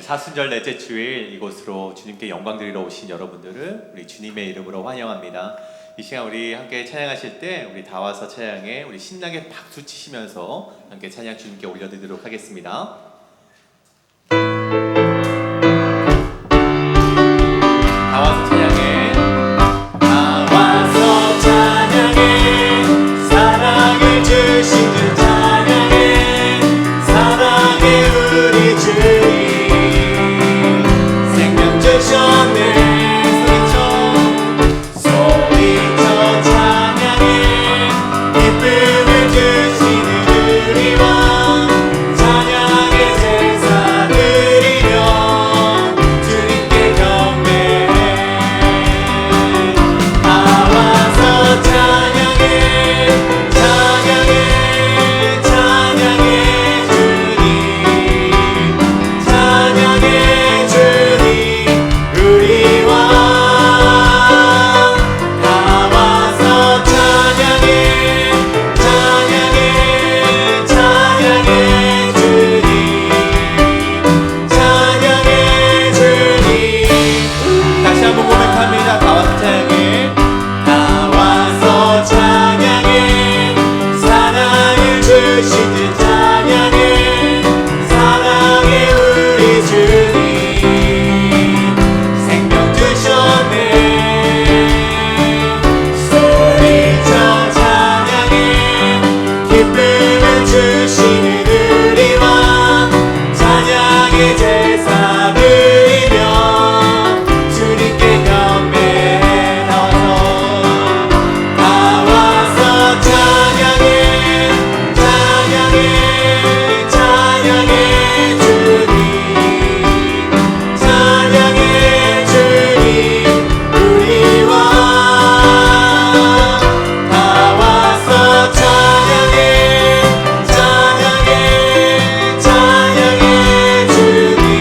사순절 넷째 주일 이곳으로 주님께 영광 드리러 오신 여러분들을 우리 주님의 이름으로 환영합니다. 이 시간 우리 함께 찬양하실 때 우리 다 와서 찬양에 우리 신나게 박수 치시면서 함께 찬양 주님께 올려드리도록 하겠습니다. 다 와서 찬양해. 다 와서 찬양해. 사랑을 주신 주 찬양해. 사랑의 우리 주님 생명 주셨네. 소리쳐 찬양해. 기쁨을 주시는 우리 왕 찬양의 제사 드리며 주님께 경배해. 다 와서 찬양해. 찬양해. 찬양해 주님. 찬양해 주님 우리 왕. 다 와서 찬양해. 찬양해. 찬양해 주님. 찬양해 주님. 다시 한번 고백합니다. 다 와서 찬양해. 다 와서 찬양해. 사랑을 주신 주 찬양해. 사랑의 우리 주님 생명 주셨네. 소리쳐 찬양해. 기쁨을 주시는 우리 왕 찬양의 제사 드리며 주님께 경배해. 다 와서 찬양해. 찬양해. 찬양해 주님. 찬양해 주님 우리 왕. 다 와서 찬양해. 찬양해. 찬양해 주님.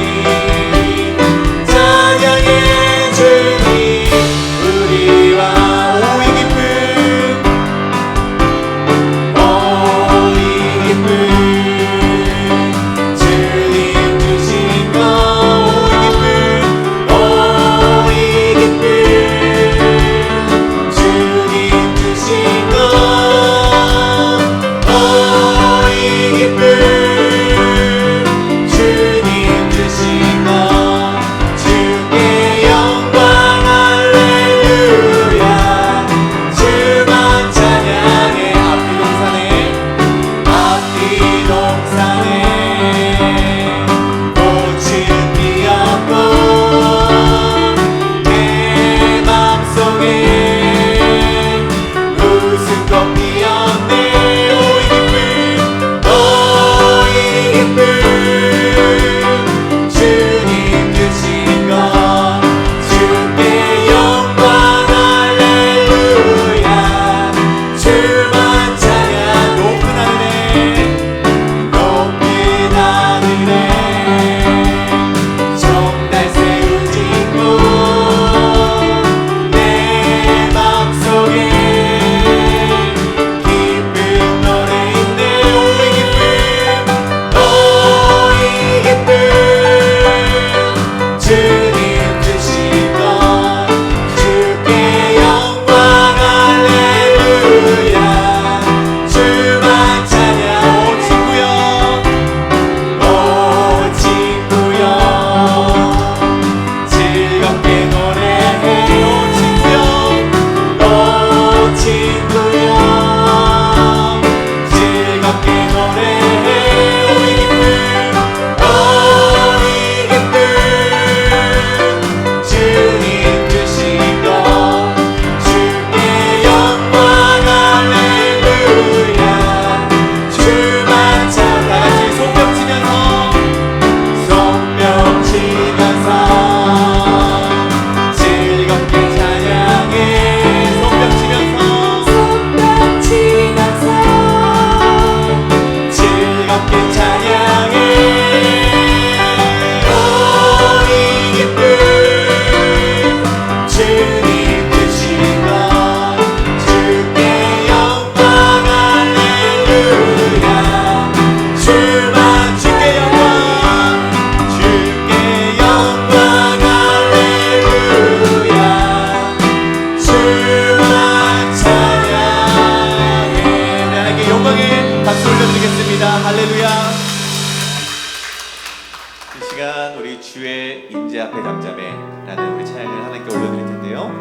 이 시간 우리 주의 임재 앞에 잠잠해라는 우리 찬양을 하나님께 올려드릴 텐데요.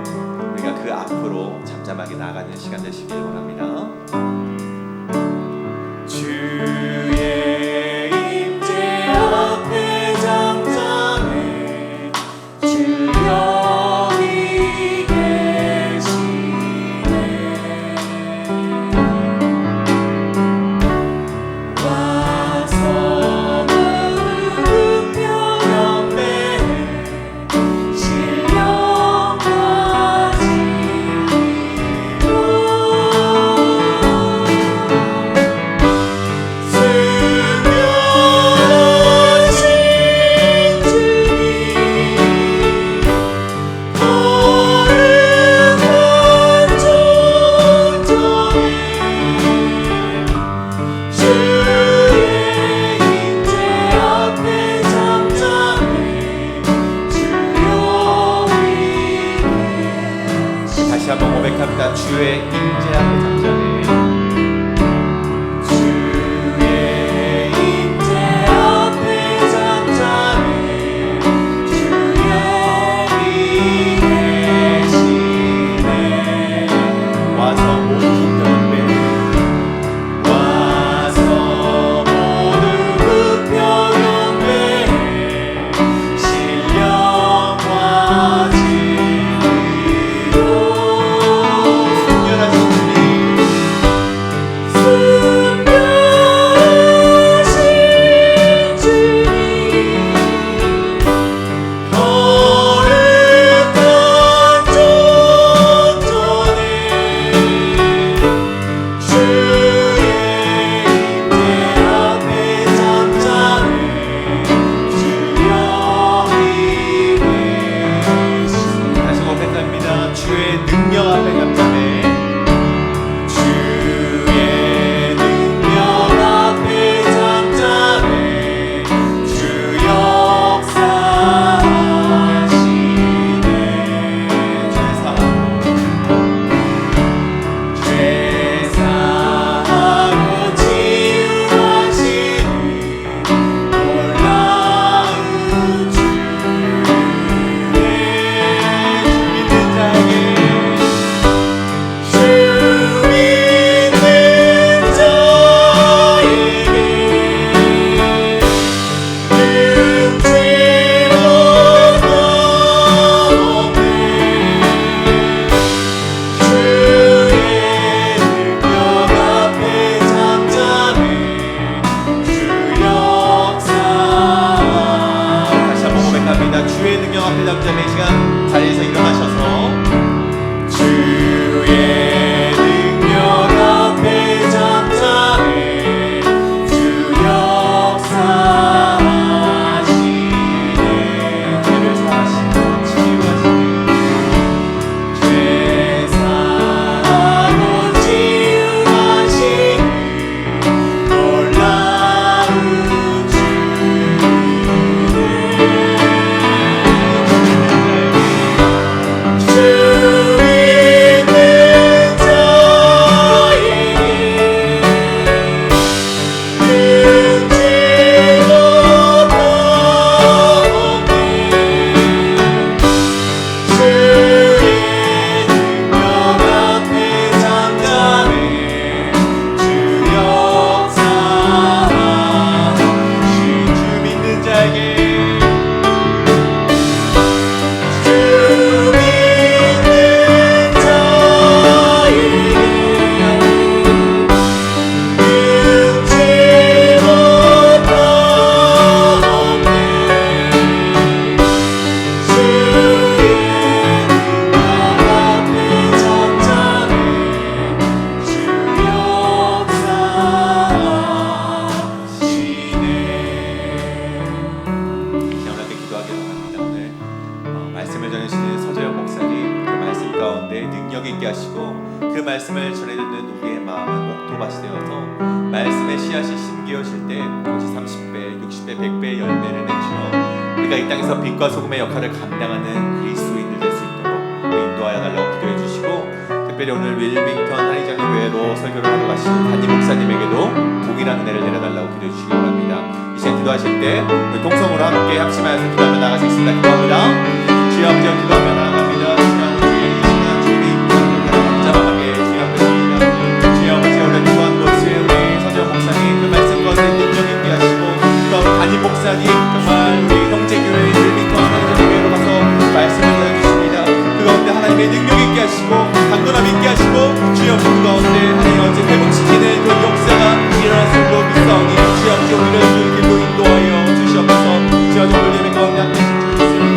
우리가 그 앞으로 잠잠하게 나아가는 시간 되시길 원합니다. 주의 임재 앞에 잠잠해 주 여기 계시네. 와서 무릎 꿇며 경배해 신령과 진리로 다시 한번 고백합니다. 주의 임재 앞에 잠잠해. 주의 임재 앞에 잠잠해 주 여기 계시네. 와서 모두 경배해. 와서 모두 굽혀 경배해 신령과 진리로 순결하신 주님, 순결하신 주님 거룩한 존전에 주의 임재 앞에 잠잠해 주 여기 계시네. 다시 고백합니다. 주의 능력 앞에 잠잠해. 주의 능력 앞에 잠잠해 주 역사하시네. 죄사하고 치유하시는 놀라운 주의 주 믿는 자에게 능치 못하옵네. 주의 능력 앞에 잠잠해 주 역사. 다시 한번 고백합니다. 주의 능력 앞에 잠잠해. 이 시간 자리에서 일어나셔서 주의 능력 앞에 잠잠해 주 역사하시네. 죄를 사하시고 치유하시는 죄사하고 치유하시는 놀라운 주네. 주 믿는 자에게 능치 못하옵네. 주의 능력 앞에 잠잠해 주 역사하신 주 믿는 자에게 주 믿는 자에게 능치 못하옵네. 주의 능력 앞에 잠잠해 주 역사하시네. 시간 함께 기도하기 원합니다. 오늘 말씀을 전해주시는 서재영 목사님, 그 말씀 가운데 능력 있게 하시고 그 말씀을 전해 듣는 우리의 마음은 옥토밭이 되어서 말씀의 씨앗이 심기어질 때 그것이 30배, 60배, 100배의 열매를 맺주어 우리가 이 땅에서 빛과 소금의 역할을 감당하는 그리스도인들 될 수 있도록 인도하여 달라고 기도해 주시고, 특별히 오늘 윌밍턴 한의장 교회로 설교를 하러 가신 담임 목사님에게도 동일한 은혜를 내려달라고 기도해 주시기 바랍니다. 이 시간 기도하실 때 우리 동성으로 함께 합심하여서 기도하며 나가시겠습니다. 기도합니다. 주여 아버지 기도하며 나아갑니다. 주여 아버지 이 시간 주님의 임재를 복잡하게 주여 앞에 섭니다. 주여 아버지 원래 기도한 것을 우리 선영 목사님 그 말씀 가운데 능력 있게 하시고 또 우리 담임 목사님 정말 우리 형제교회 일비터 하나님의 교회로 가서 말씀을 전해주십니다. 그 가운데 하나님의 능력 있게 하시고 강건함 있게 하시고 주여 그 가운데 하나님 아버지 회복시키는 그 역사가 일어날 수 있도록 믿사오니 주여 아버지 우리를 그 길로 인도하여 주시옵소서. 주여 오늘 예배 가운데 함께 해주시옵소서.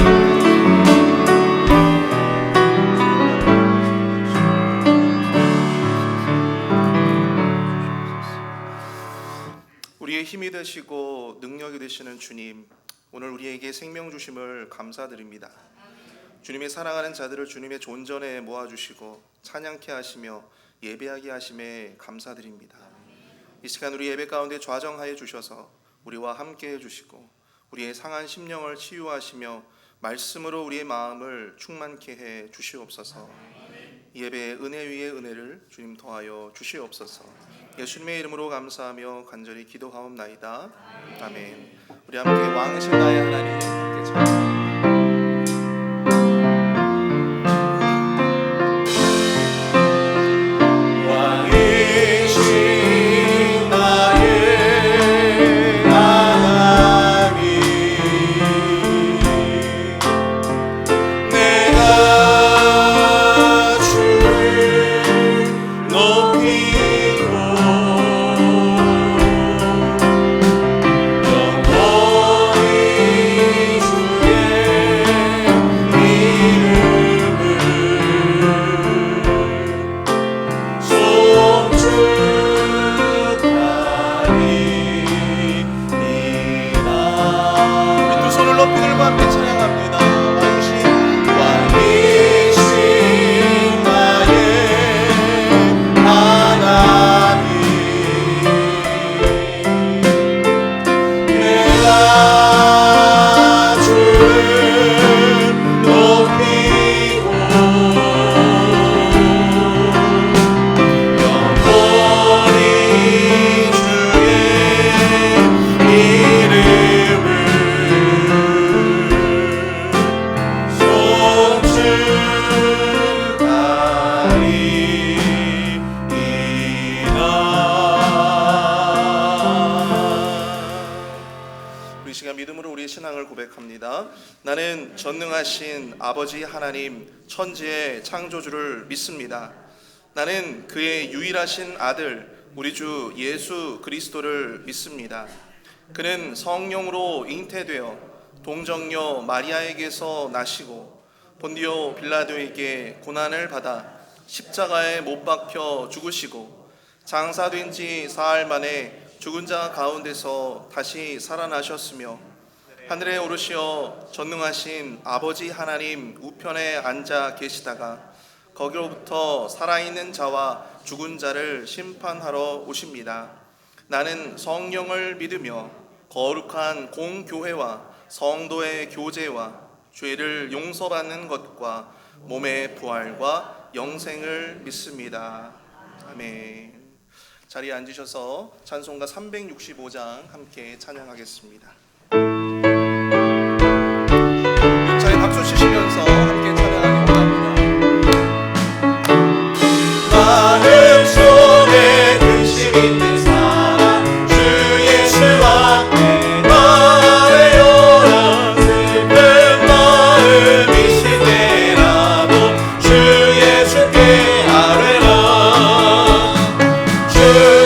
우리의 힘이 되시고 능력이 되시는 주님, 오늘 우리에게 생명 주심을 감사드립니다. 주님의 사랑하는 자들을 주님의 존전에 모아주시고 찬양케 하시며 예배하게 하심에 감사드립니다. 이 시간 우리 예배 가운데 좌정하여 주셔서 우리와 함께 해주시고 우리의 상한 심령을 치유하시며 말씀으로 우리의 마음을 충만케 해 주시옵소서. 이 예배의 은혜 위에 은혜를 주님 더하여 주시옵소서. 예수님의 이름으로 감사하며 간절히 기도하옵나이다. 아멘. 우리 함께 왕이신 나의 하나님 함께 찬양합니다. 나는 전능하신 아버지 하나님 천지의 창조주를 믿습니다. 나는 그의 유일하신 아들 우리 주 예수 그리스도를 믿습니다. 그는 성령으로 잉태되어 동정녀 마리아에게서 나시고 본디오 빌라도에게 고난을 받아 십자가에 못 박혀 죽으시고 장사된 지 사흘 만에 죽은 자 가운데서 다시 살아나셨으며 하늘에 오르시어 전능하신 아버지 하나님 우편에 앉아 계시다가 거기로부터 살아있는 자와 죽은 자를 심판하러 오십니다. 나는 성령을 믿으며 거룩한 공교회와 성도의 교제와 죄를 용서받는 것과 몸의 부활과 영생을 믿습니다. 아멘. 자리에 앉으셔서 찬송가 365장 함께 찬양하겠습니다. 박수 치시면서 함께 찬양하기 원합니다. 마음속에 근심 있는 사람 주 예수와 말해요라. 슬픈 마음 있을 때라도 주 예수께 아뢰라. 주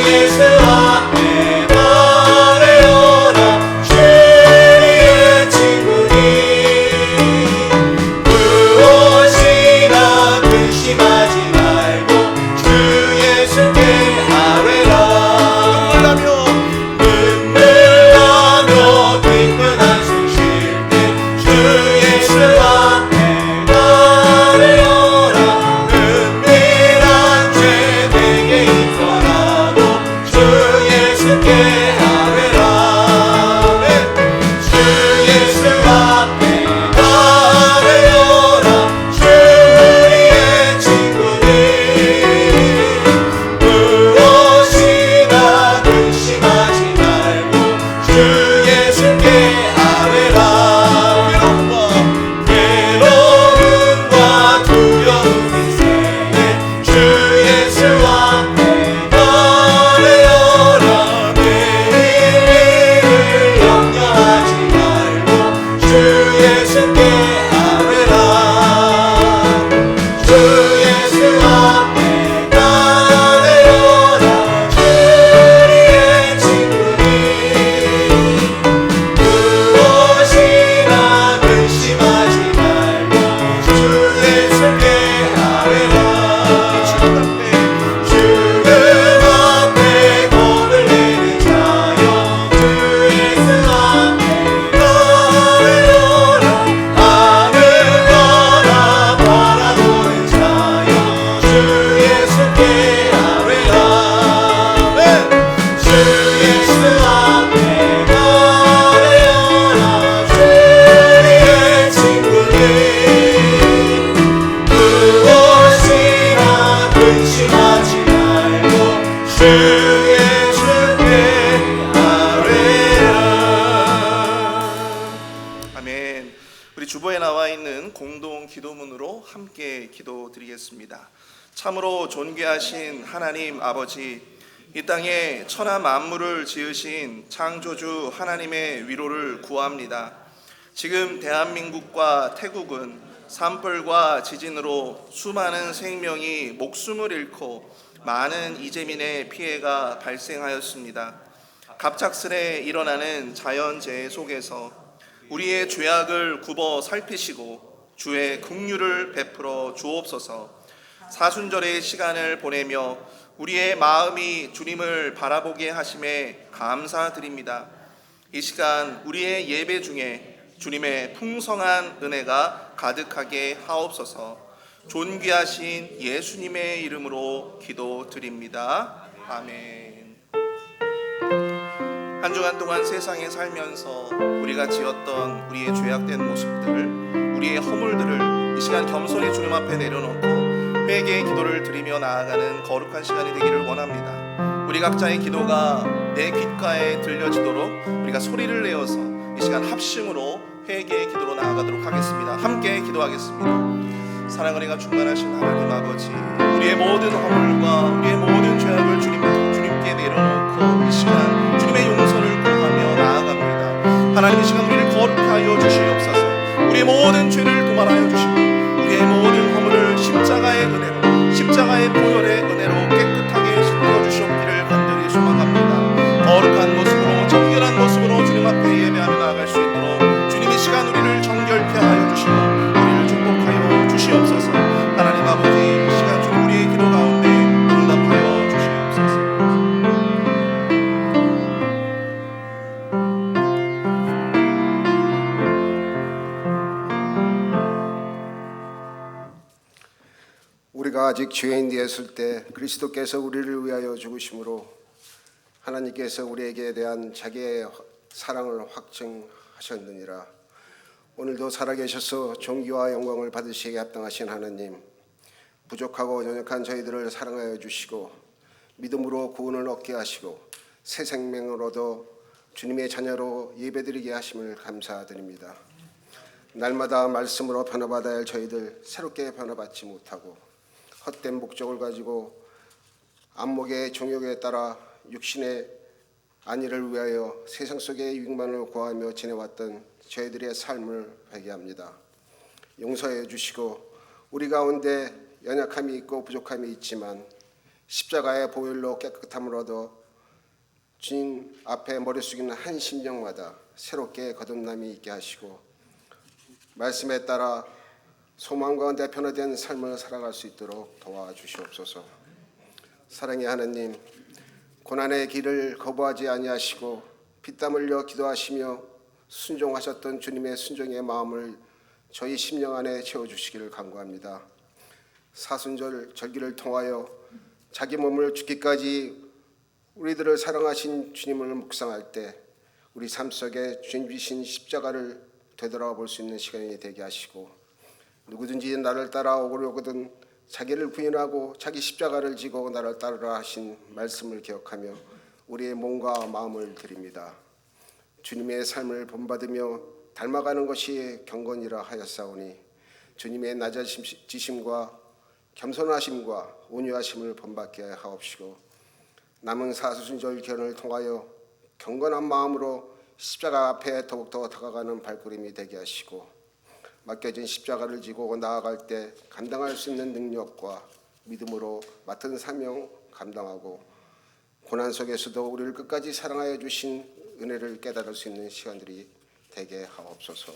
예수와 말해요라. 주 우리 주보에 나와 있는 공동 기도문으로 함께 기도드리겠습니다. 참으로 존귀하신 하나님 아버지, 이 땅에 천하 만물을 지으신 창조주 하나님의 위로를 구합니다. 지금 대한민국과 태국은 산불과 지진으로 수많은 생명이 목숨을 잃고 많은 이재민의 피해가 발생하였습니다. 갑작스레 일어나는 자연재해 속에서 우리의 죄악을 굽어 살피시고 주의 긍휼을 베풀어 주옵소서. 사순절의 시간을 보내며 우리의 마음이 주님을 바라보게 하심에 감사드립니다. 이 시간 우리의 예배 중에 주님의 풍성한 은혜가 가득하게 하옵소서. 존귀하신 예수님의 이름으로 기도드립니다. 아멘. 한 주간 동안 세상에 살면서 우리가 지었던 우리의 죄악된 모습들, 우리의 허물들을 이 시간 겸손히 주님 앞에 내려놓고 회개의 기도를 드리며 나아가는 거룩한 시간이 되기를 원합니다. 우리 각자의 기도가 내 귓가에 들려지도록 우리가 소리를 내어서 이 시간 합심으로 회개의 기도로 나아가도록 하겠습니다. 함께 기도하겠습니다. 사랑 은혜가 충만하신 하나님 아버지, 우리의 모든 허물과 우리의 모든 죄악을 주님께 내려놓고 이 시간 주님의 용서를 구하며 나아갑니다. 하나님, 이 시간 우리를 거룩게 하여 주시옵소서. 우리의 모든 죄를 도말하여 주시고 우리의 모든 허물을 십자가의 은혜로, 십자가의 보혈의 은혜로 깨끗하게 씻어 주시옵기를 간절히 소망합니다. 거룩한 모습으로, 정결한 모습으로 주님 앞에 예배하며 나아갈 수 있도록 주님이 시간 우리를 정결케 하여 주시고 우리를 축복하여 주시옵소서. 하나님 아버지, 이 시간 주님 우리의 기도 가운데 응답하여 주시옵소서. 우리가 아직 죄인 되었을 때 그리스도께서 우리를 위하여 죽으심으로 하나님께서 우리에게 대한 자기의 사랑을 확증하셨느니라. 오늘도 살아계셔서 존귀와 영광을 받으시기에 합당하신 하나님, 부족하고 연약한 저희들을 사랑하여 주시고 믿음으로 구원을 얻게 하시고 새 생명을 얻어 주님의 자녀로 예배드리게 하심을 감사드립니다. 날마다 말씀으로 변화받아야 할 저희들 새롭게 변화받지 못하고 헛된 목적을 가지고 안목의 정욕에 따라 육신의 안위를 위하여 세상 속의 유익만을 구하며 지내왔던 저희들의 삶을 회개합니다. 용서해 주시고 우리 가운데 연약함이 있고 부족함이 있지만 십자가의 보혈로 깨끗함을 얻어 주님 앞에 머리 숙이는 한 심령마다 새롭게 거듭남이 있게 하시고 말씀에 따라 소망 가운데 변화된 삶을 살아갈 수 있도록 도와주시옵소서. 사랑의 하나님, 고난의 길을 거부하지 아니하시고 피땀 흘려 기도하시며 순종하셨던 주님의 순종의 마음을 저희 심령 안에 채워주시기를 간구합니다. 사순절 절기를 통하여 자기 몸을 죽기까지 우리들을 사랑하신 주님을 묵상할 때 우리 삶 속에 주님 주신 십자가를 되돌아볼 수 있는 시간이 되게 하시고, 누구든지 나를 따라오려거든 자기를 부인하고 자기 십자가를 지고 나를 따르라 하신 말씀을 기억하며 우리의 몸과 마음을 드립니다. 주님의 삶을 본받으며 닮아가는 것이 경건이라 하였사오니 주님의 낮아지심과 겸손하심과 온유하심을 본받게 하옵시고 남은 사순절 기간을 통하여 경건한 마음으로 십자가 앞에 더욱더 다가가는 발걸음이 되게 하시고 맡겨진 십자가를 지고 나아갈 때 감당할 수 있는 능력과 믿음으로 맡은 사명 감당하고 고난 속에서도 우리를 끝까지 사랑하여 주신 은혜를 깨달을 수 있는 시간들이 되게 하옵소서.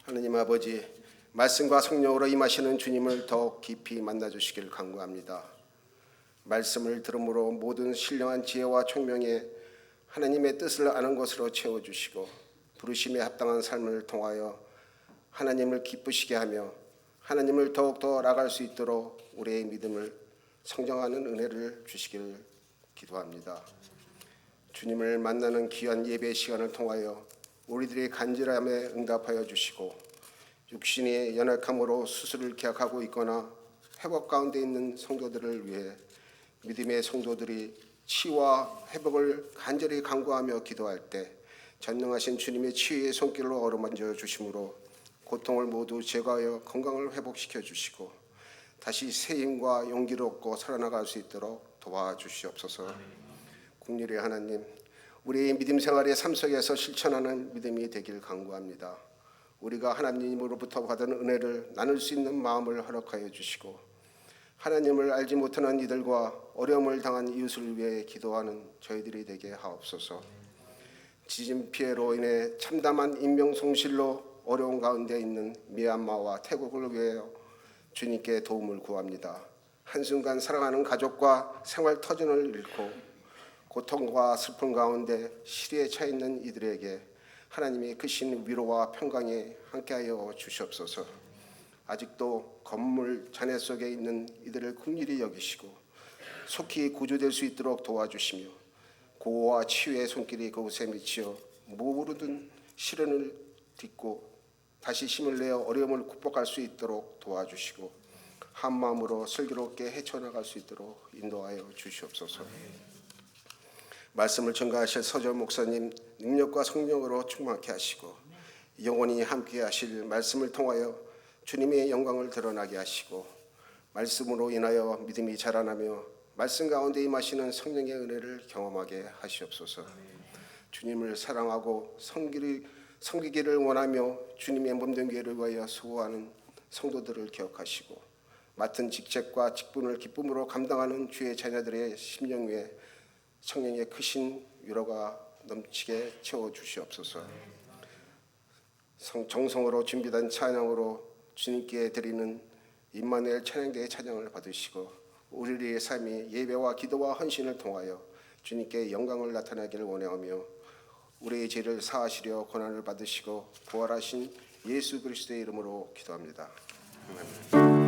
하느님 아버지, 말씀과 성령으로 임하시는 주님을 더욱 깊이 만나주시길 간구합니다. 말씀을 들음으로 모든 신령한 지혜와 총명에 하나님의 뜻을 아는 것으로 채워주시고 부르심에 합당한 삶을 통하여 하나님을 기쁘시게 하며 하나님을 더욱더 나아갈 수 있도록 우리의 믿음을 성장하는 은혜를 주시길 기도합니다. 주님을 만나는 귀한 예배 시간을 통하여 우리들의 간절함에 응답하여 주시고 육신의 연약함으로 수술을 기약하고 있거나 회복 가운데 있는 성도들을 위해 믿음의 성도들이 치유와 회복을 간절히 간구하며 기도할 때 전능하신 주님의 치유의 손길로 어루만져 주심으로 고통을 모두 제거하여 건강을 회복시켜 주시고 다시 새 힘과 용기를 얻고 살아나갈 수 있도록 도와주시옵소서. 국률의 하나님, 우리의 믿음 생활의 삶 속에서 실천하는 믿음이 되길 간구합니다. 우리가 하나님으로부터 받은 은혜를 나눌 수 있는 마음을 허락하여 주시고 하나님을 알지 못하는 이들과 어려움을 당한 이웃을 위해 기도하는 저희들이 되게 하옵소서. 지진 피해로 인해 참담한 인명손실로 어려운 가운데 있는 미얀마와 태국을 위하여 주님께 도움을 구합니다. 한순간 사랑하는 가족과 생활 터전을 잃고 고통과 슬픔 가운데 시리에 차 있는 이들에게 하나님의 크신 위로와 평강에 함께하여 주시옵소서. 아직도 건물 잔해 속에 있는 이들을 긍휼히 여기시고 속히 구조될 수 있도록 도와주시며 고호와 치유의 손길이 그곳에 미치어 모르던 시련을 딛고 다시 힘을 내어 어려움을 극복할 수 있도록 도와주시고 한 마음으로 슬기롭게 헤쳐나갈 수 있도록 인도하여 주시옵소서. 말씀을 전가하실 서절 목사님 능력과 성령으로 충만케 하시고 영원히 함께 하실 말씀을 통하여 주님의 영광을 드러나게 하시고 말씀으로 인하여 믿음이 자라나며 말씀 가운데 임하시는 성령의 은혜를 경험하게 하시옵소서. 주님을 사랑하고 섬기기를 원하며 주님의 몸된 교회를 위하여 수고하는 성도들을 기억하시고 맡은 직책과 직분을 기쁨으로 감당하는 주의 자녀들의 심령 위에 성령의 크신 위로가 넘치게 채워주시옵소서. 정성으로 준비된 찬양으로 주님께 드리는 임마누엘 찬양대의 찬양을 받으시고 우리의 삶이 예배와 기도와 헌신을 통하여 주님께 영광을 나타나기를 원하며 우리의 죄를 사하시려 고난을 받으시고 부활하신 예수 그리스도의 이름으로 기도합니다. 아멘.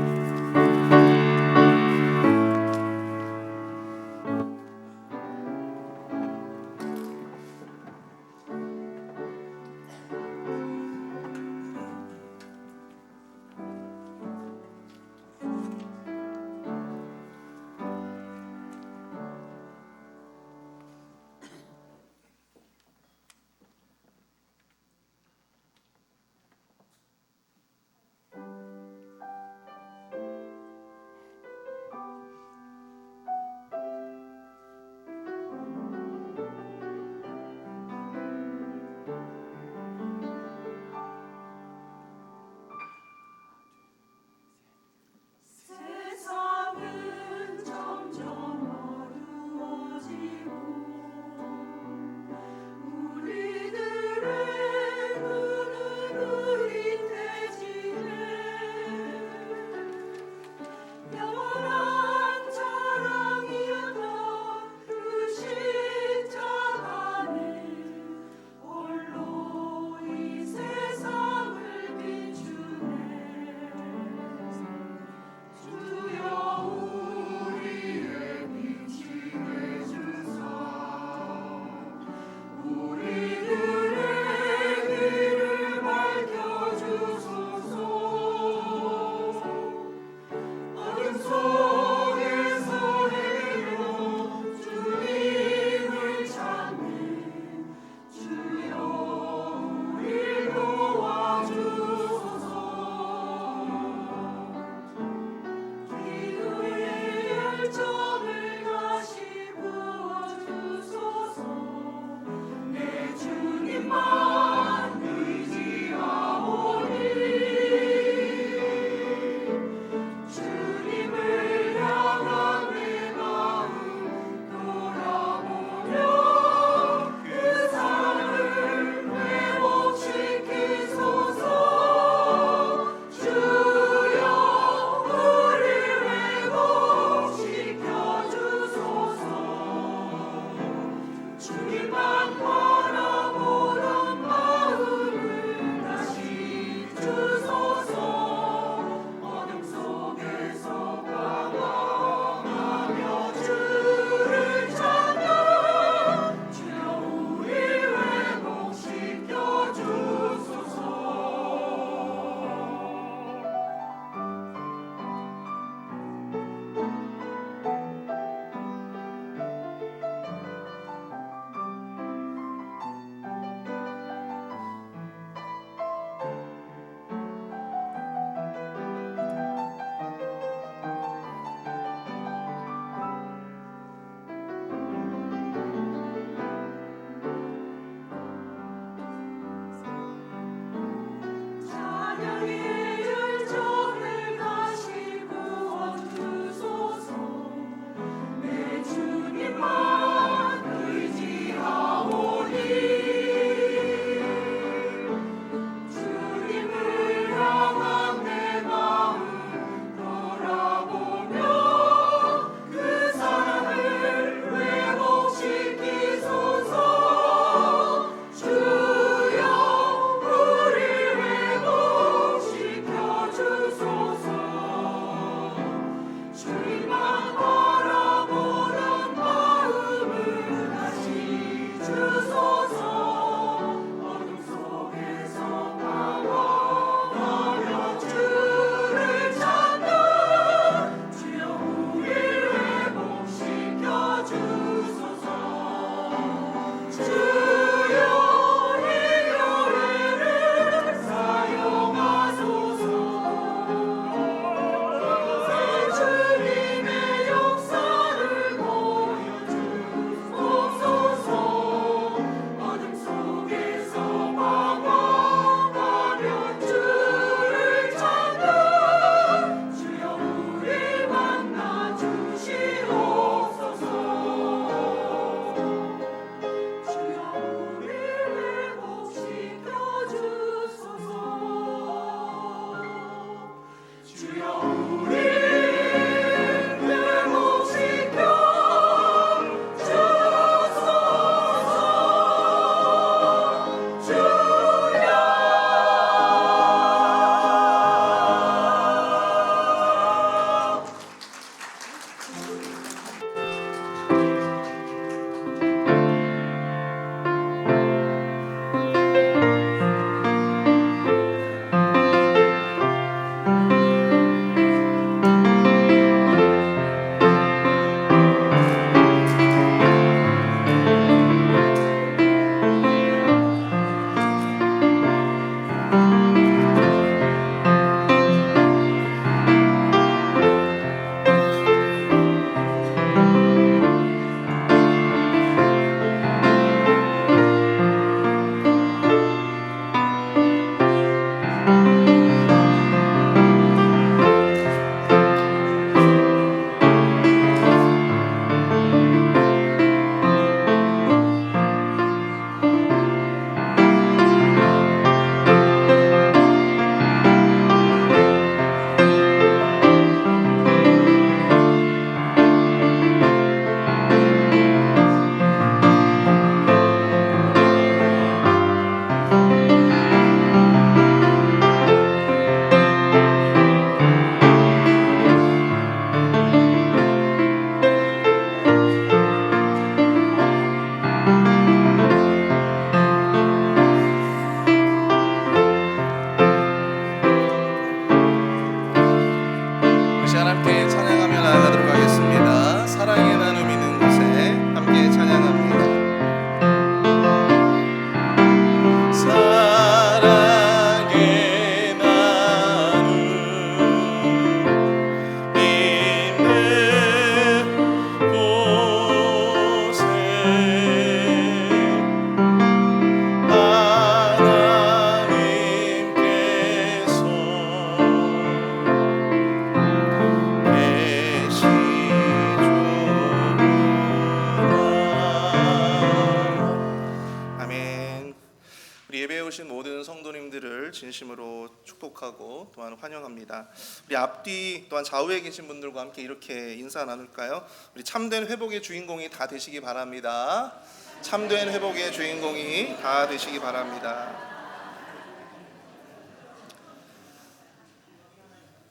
성도님들을 진심으로 축복하고 또한 환영합니다. 우리 앞뒤 또한 좌우에 계신 분들과 함께 이렇게 인사 나눌까요? 우리 참된 회복의 주인공이 다 되시기 바랍니다. 참된 회복의 주인공이 다 되시기 바랍니다.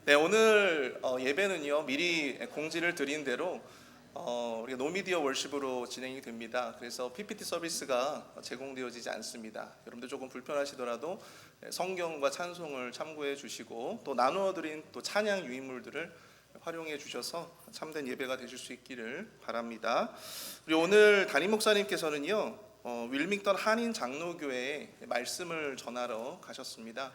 네, 오늘 예배는요 미리 공지를 드린 대로 우리가 노미디어 월십으로 진행이 됩니다. 그래서 PPT 서비스가 제공되어지지 않습니다. 여러분들 조금 불편하시더라도 성경과 찬송을 참고해 주시고 또 나누어 드린 또 찬양 유인물들을 활용해 주셔서 참된 예배가 되실 수 있기를 바랍니다. 그리고 오늘 담임 목사님께서는요 윌밍턴 한인 장로교회에 말씀을 전하러 가셨습니다.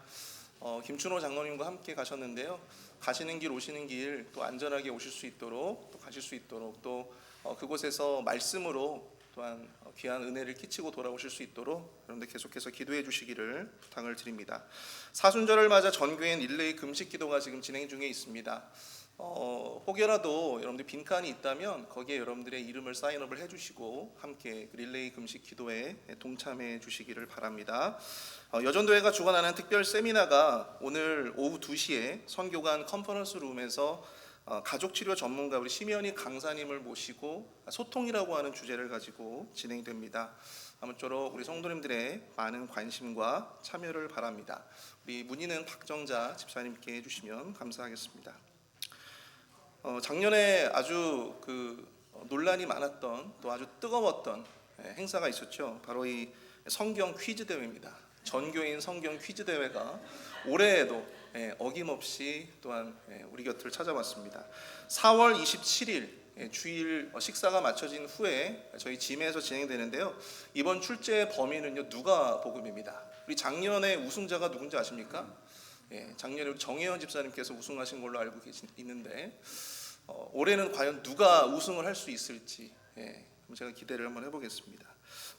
김춘호 장로님과 함께 가셨는데요. 가시는 길 오시는 길 또 안전하게 오실 수 있도록 또 가실 수 있도록 또 그곳에서 말씀으로 또한 귀한 은혜를 끼치고 돌아오실 수 있도록 여러분들 계속해서 기도해 주시기를 부탁을 드립니다. 사순절을 맞아 전교인 릴레이 금식 기도가 지금 진행 중에 있습니다. 혹여라도 여러분들 빈칸이 있다면 거기에 여러분들의 이름을 사인업을 해주시고 함께 릴레이 금식 기도에 동참해 주시기를 바랍니다. 여전도회가 주관하는 특별 세미나가 오늘 오후 2시에 선교관 컨퍼런스 룸에서 가족치료 전문가 우리 심연희 강사님을 모시고 소통이라고 하는 주제를 가지고 진행됩니다. 아무쪼록 우리 성도님들의 많은 관심과 참여를 바랍니다. 우리 문의는 박정자 집사님께 해주시면 감사하겠습니다. 작년에 아주 논란이 많았던 또 아주 뜨거웠던 행사가 있었죠. 바로 이 성경 퀴즈 대회입니다. 전교인 성경 퀴즈 대회가 올해에도 어김없이 또한 우리 곁을 찾아왔습니다. 4월 27일 주일 식사가 마쳐진 후에 저희 짐에서 진행되는데요. 이번 출제의 범위는요 누가복음입니다. 우리 작년에 우승자가 누군지 아십니까? 작년에 정혜원 집사님께서 우승하신 걸로 알고 있는데 올해는 과연 누가 우승을 할 수 있을지 제가 기대를 한번 해보겠습니다.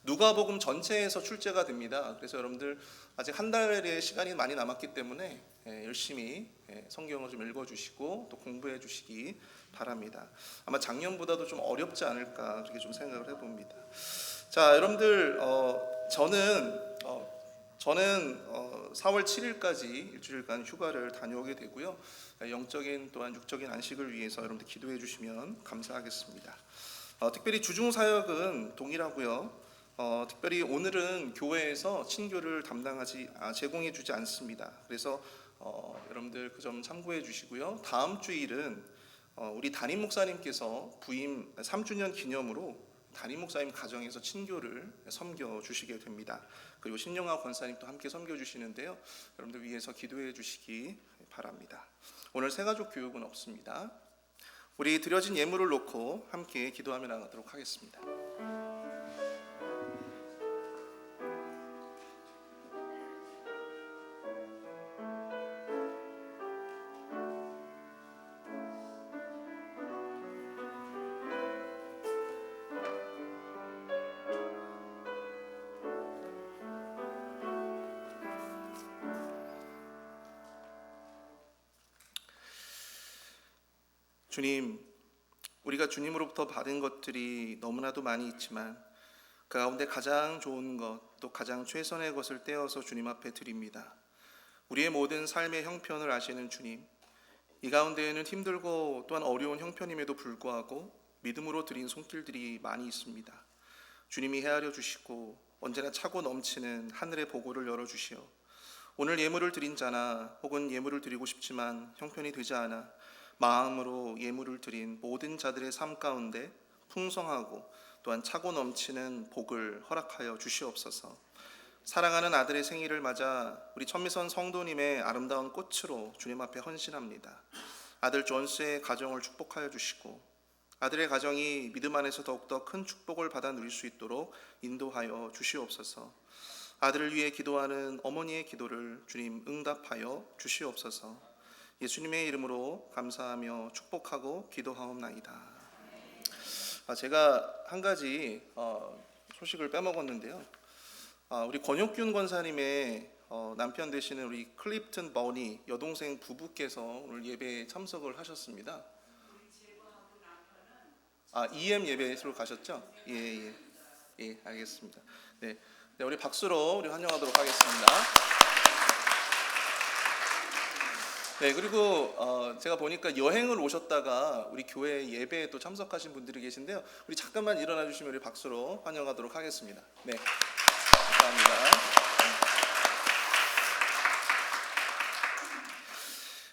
누가복음 전체에서 출제가 됩니다. 그래서 여러분들 아직 한 달의 시간이 많이 남았기 때문에 열심히 성경을 좀 읽어주시고 또 공부해 주시기 바랍니다. 아마 작년보다도 좀 어렵지 않을까 그렇게 좀 생각을 해봅니다. 자, 여러분들 저는 4월 7일까지 일주일간 휴가를 다녀오게 되고요. 영적인 또한 육적인 안식을 위해서 여러분들 기도해 주시면 감사하겠습니다. 특별히 주중 사역은 동일하고요. 특별히 오늘은 교회에서 친교를 제공해 주지 않습니다. 그래서 여러분들 그 점 참고해 주시고요. 다음 주일은 우리 담임 목사님께서 부임 3주년 기념으로 담임 목사님 가정에서 친교를 섬겨 주시게 됩니다. 그리고 신영아 권사님도 함께 섬겨 주시는데요. 여러분들 위해서 기도해 주시기 바랍니다. 오늘 새가족 교육은 없습니다. 우리 드려진 예물을 놓고 함께 기도하며 나가도록 하겠습니다. 주님, 우리가 주님으로부터 받은 것들이 너무나도 많이 있지만 그 가운데 가장 좋은 것, 또 가장 최선의 것을 떼어서 주님 앞에 드립니다. 우리의 모든 삶의 형편을 아시는 주님, 이 가운데에는 힘들고 또한 어려운 형편임에도 불구하고 믿음으로 드린 손길들이 많이 있습니다. 주님이 헤아려 주시고 언제나 차고 넘치는 하늘의 보고를 열어주시어 오늘 예물을 드린 자나 혹은 예물을 드리고 싶지만 형편이 되지 않아 마음으로 예물을 드린 모든 자들의 삶 가운데 풍성하고 또한 차고 넘치는 복을 허락하여 주시옵소서. 사랑하는 아들의 생일을 맞아 우리 천미선 성도님의 아름다운 꽃으로 주님 앞에 헌신합니다. 아들 존스의 가정을 축복하여 주시고 아들의 가정이 믿음 안에서 더욱더 큰 축복을 받아 누릴 수 있도록 인도하여 주시옵소서. 아들을 위해 기도하는 어머니의 기도를 주님 응답하여 주시옵소서. 예수님의 이름으로 감사하며 축복하고 기도하옵나이다. 제가 한 가지 소식을 빼먹었는데요. 우리 권혁균 권사님의 남편 되시는 우리 클립튼 버니 여동생 부부께서 오늘 예배에 참석을 하셨습니다. EM 예배로 가셨죠? 예, 알겠습니다. 네, 우리 박수로 우리 환영하도록 하겠습니다. 네, 그리고 제가 보니까 여행을 오셨다가 우리 교회 예배에 또 참석하신 분들이 계신데요. 우리 잠깐만 일어나 주시면 우리 박수로 환영하도록 하겠습니다. 네, 감사합니다.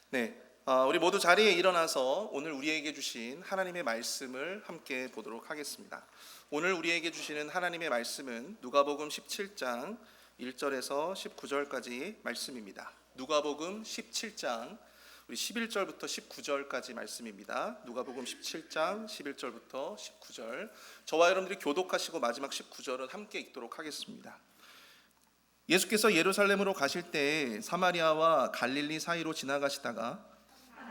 네, 우리 모두 자리에 일어나서 오늘 우리에게 주신 하나님의 말씀을 함께 보도록 하겠습니다. 오늘 우리에게 주시는 하나님의 말씀은 누가복음 17장 1절에서 19절까지 말씀입니다. 누가복음 17장 우리 11절부터 19절까지 말씀입니다. 누가복음 17장 11절부터 19절. 저와 여러분들이 교독하시고 마지막 19절은 함께 읽도록 하겠습니다. 예수께서 예루살렘으로 가실 때 사마리아와 갈릴리 사이로 지나가시다가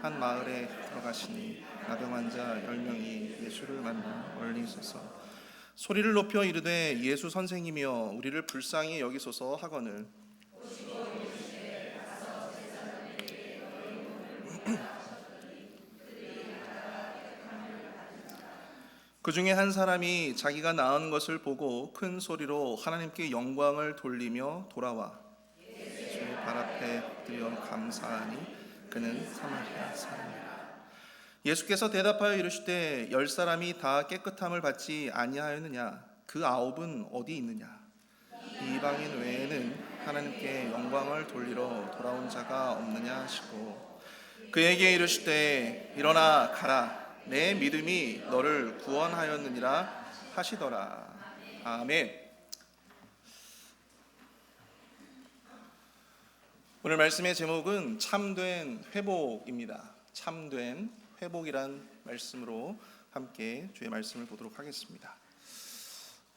한 마을에 들어가시니 나병 환자 10명이 예수를 만나 멀리 있어서 소리를 높여 이르되 예수 선생이며 우리를 불쌍히 여기소서 하거늘 그 중에 한 사람이 자기가 나은 것을 보고 큰 소리로 하나님께 영광을 돌리며 돌아와 예수의 발 앞에 엎드려 감사하니 그는 사마리아 사람이라. 예수께서 대답하여 이르시되 10사람이 다 깨끗함을 받지 아니하였느냐? 그 9은 어디 있느냐? 이방인 외에는 하나님께 영광을 돌리러 돌아온 자가 없느냐 하시고 그에게 이르시되 일어나 가라. 내 믿음이 너를 구원하였느니라 하시더라. 아멘. 오늘 말씀의 제목은 참된 회복입니다. 참된 회복이란 말씀으로 함께 주의 말씀을 보도록 하겠습니다.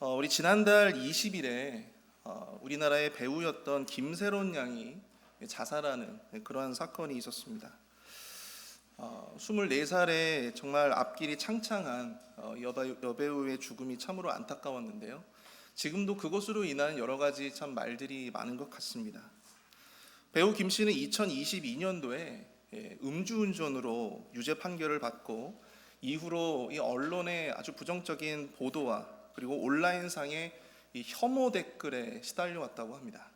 우리 지난달 20일에 우리나라의 배우였던 김세론 양이 자살하는 그러한 사건이 있었습니다. 24살에 정말 앞길이 창창한 여배우의 죽음이 참으로 안타까웠는데요. 지금도 그것으로 인한 여러 가지 참 말들이 많은 것 같습니다. 배우 김 씨는 2022년도에 음주운전으로 유죄 판결을 받고 이후로 이 언론의 아주 부정적인 보도와 그리고 온라인상의 이 혐오 댓글에 시달려 왔다고 합니다.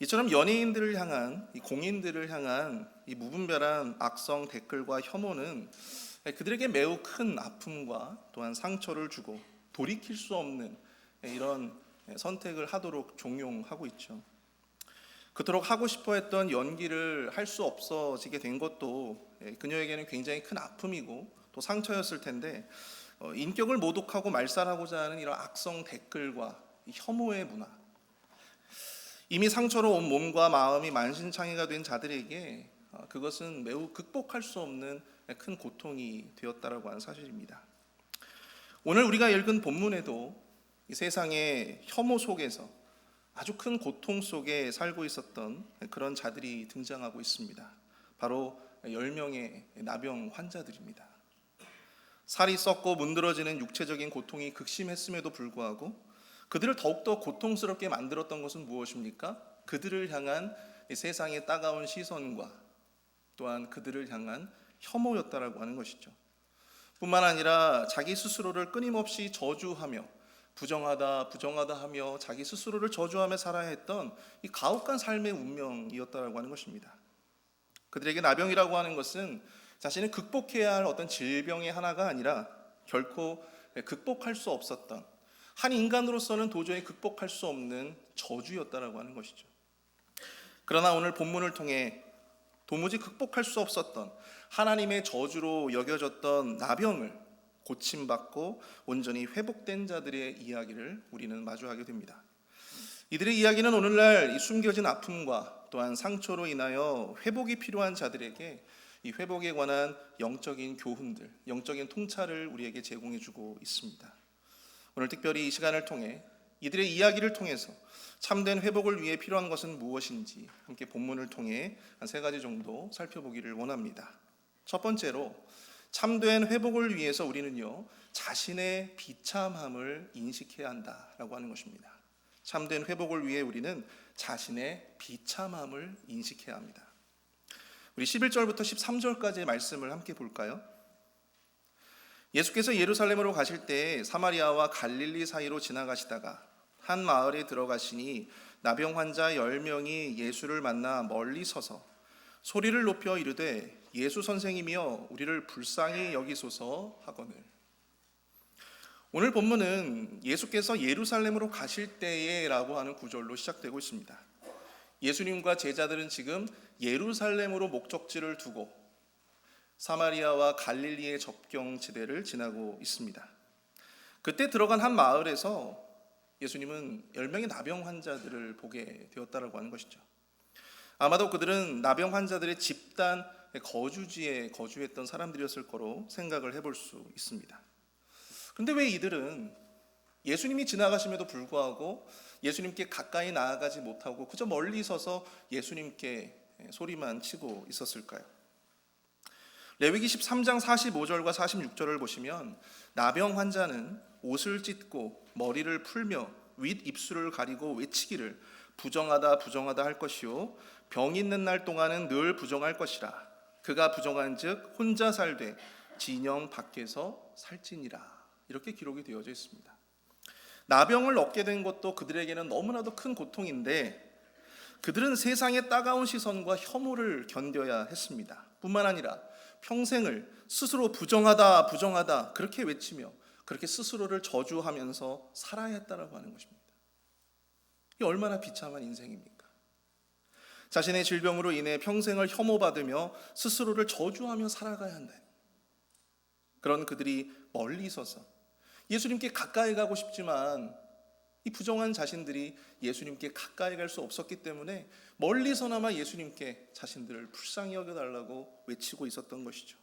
이처럼 연예인들을 향한, 이 공인들을 향한 이 무분별한 악성 댓글과 혐오는 그들에게 매우 큰 아픔과 또한 상처를 주고 돌이킬 수 없는 이런 선택을 하도록 종용하고 있죠. 그토록 하고 싶어 했던 연기를 할 수 없어지게 된 것도 그녀에게는 굉장히 큰 아픔이고 또 상처였을 텐데 인격을 모독하고 말살하고자 하는 이런 악성 댓글과 혐오의 문화, 이미 상처로 온 몸과 마음이 만신창이가 된 자들에게 그것은 매우 극복할 수 없는 큰 고통이 되었다라고 하는 사실입니다. 오늘 우리가 읽은 본문에도 이 세상의 혐오 속에서 아주 큰 고통 속에 살고 있었던 그런 자들이 등장하고 있습니다. 바로 10명의 나병 환자들입니다. 살이 썩고 문드러지는 육체적인 고통이 극심했음에도 불구하고 그들을 더욱더 고통스럽게 만들었던 것은 무엇입니까? 그들을 향한 세상의 따가운 시선과 또한 그들을 향한 혐오였다라고 하는 것이죠. 뿐만 아니라 자기 스스로를 끊임없이 저주하며 부정하다 하며 자기 스스로를 저주하며 살아야 했던 이 가혹한 삶의 운명이었다라고 하는 것입니다. 그들에게 나병이라고 하는 것은 자신이 극복해야 할 어떤 질병의 하나가 아니라 결코 극복할 수 없었던, 한 인간으로서는 도저히 극복할 수 없는 저주였다라고 하는 것이죠. 그러나 오늘 본문을 통해 도무지 극복할 수 없었던 하나님의 저주로 여겨졌던 나병을 고침받고 온전히 회복된 자들의 이야기를 우리는 마주하게 됩니다. 이들의 이야기는 오늘날 이 숨겨진 아픔과 또한 상처로 인하여 회복이 필요한 자들에게 이 회복에 관한 영적인 교훈들, 영적인 통찰을 우리에게 제공해주고 있습니다. 오늘 특별히 이 시간을 통해 이들의 이야기를 통해서 참된 회복을 위해 필요한 것은 무엇인지 함께 본문을 통해 한 3가지 정도 살펴보기를 원합니다. 첫 번째로 참된 회복을 위해서 우리는요 자신의 비참함을 인식해야 한다라고 하는 것입니다. 참된 회복을 위해 우리는 자신의 비참함을 인식해야 합니다. 우리 11절부터 13절까지의 말씀을 함께 볼까요? 예수께서 예루살렘으로 가실 때 사마리아와 갈릴리 사이로 지나가시다가 한 마을에 들어가시니 나병 환자 10명이 예수를 만나 멀리 서서 소리를 높여 이르되 예수 선생이며 우리를 불쌍히 여기소서 하거늘. 오늘 본문은 예수께서 예루살렘으로 가실 때에라고 하는 구절로 시작되고 있습니다. 예수님과 제자들은 지금 예루살렘으로 목적지를 두고 사마리아와 갈릴리의 접경 지대를 지나고 있습니다. 그때 들어간 한 마을에서 예수님은 10명의 나병 환자들을 보게 되었다라고 하는 것이죠. 아마도 그들은 나병 환자들의 집단 거주지에 거주했던 사람들이었을 거로 생각을 해볼 수 있습니다. 그런데 왜 이들은 예수님이 지나가심에도 불구하고 예수님께 가까이 나아가지 못하고 그저 멀리 서서 예수님께 소리만 치고 있었을까요? 레위기 13장 45절과 46절을 보시면 나병 환자는 옷을 찢고 머리를 풀며 윗 입술을 가리고 외치기를 부정하다 부정하다 할 것이요 병 있는 날 동안은 늘 부정할 것이라. 그가 부정한즉 혼자 살되 진영 밖에서 살지니라. 이렇게 기록이 되어져 있습니다. 나병을 얻게 된 것도 그들에게는 너무나도 큰 고통인데 그들은 세상의 따가운 시선과 혐오를 견뎌야 했습니다. 뿐만 아니라 평생을 스스로 부정하다 부정하다 그렇게 외치며 그렇게 스스로를 저주하면서 살아야 했다라고 하는 것입니다. 이게 얼마나 비참한 인생입니까? 자신의 질병으로 인해 평생을 혐오받으며 스스로를 저주하며 살아가야 한다. 그런 그들이 멀리 서서 예수님께 가까이 가고 싶지만 이 부정한 자신들이 예수님께 가까이 갈 수 없었기 때문에 멀리서나마 예수님께 자신들을 불쌍히 여겨달라고 외치고 있었던 것이죠.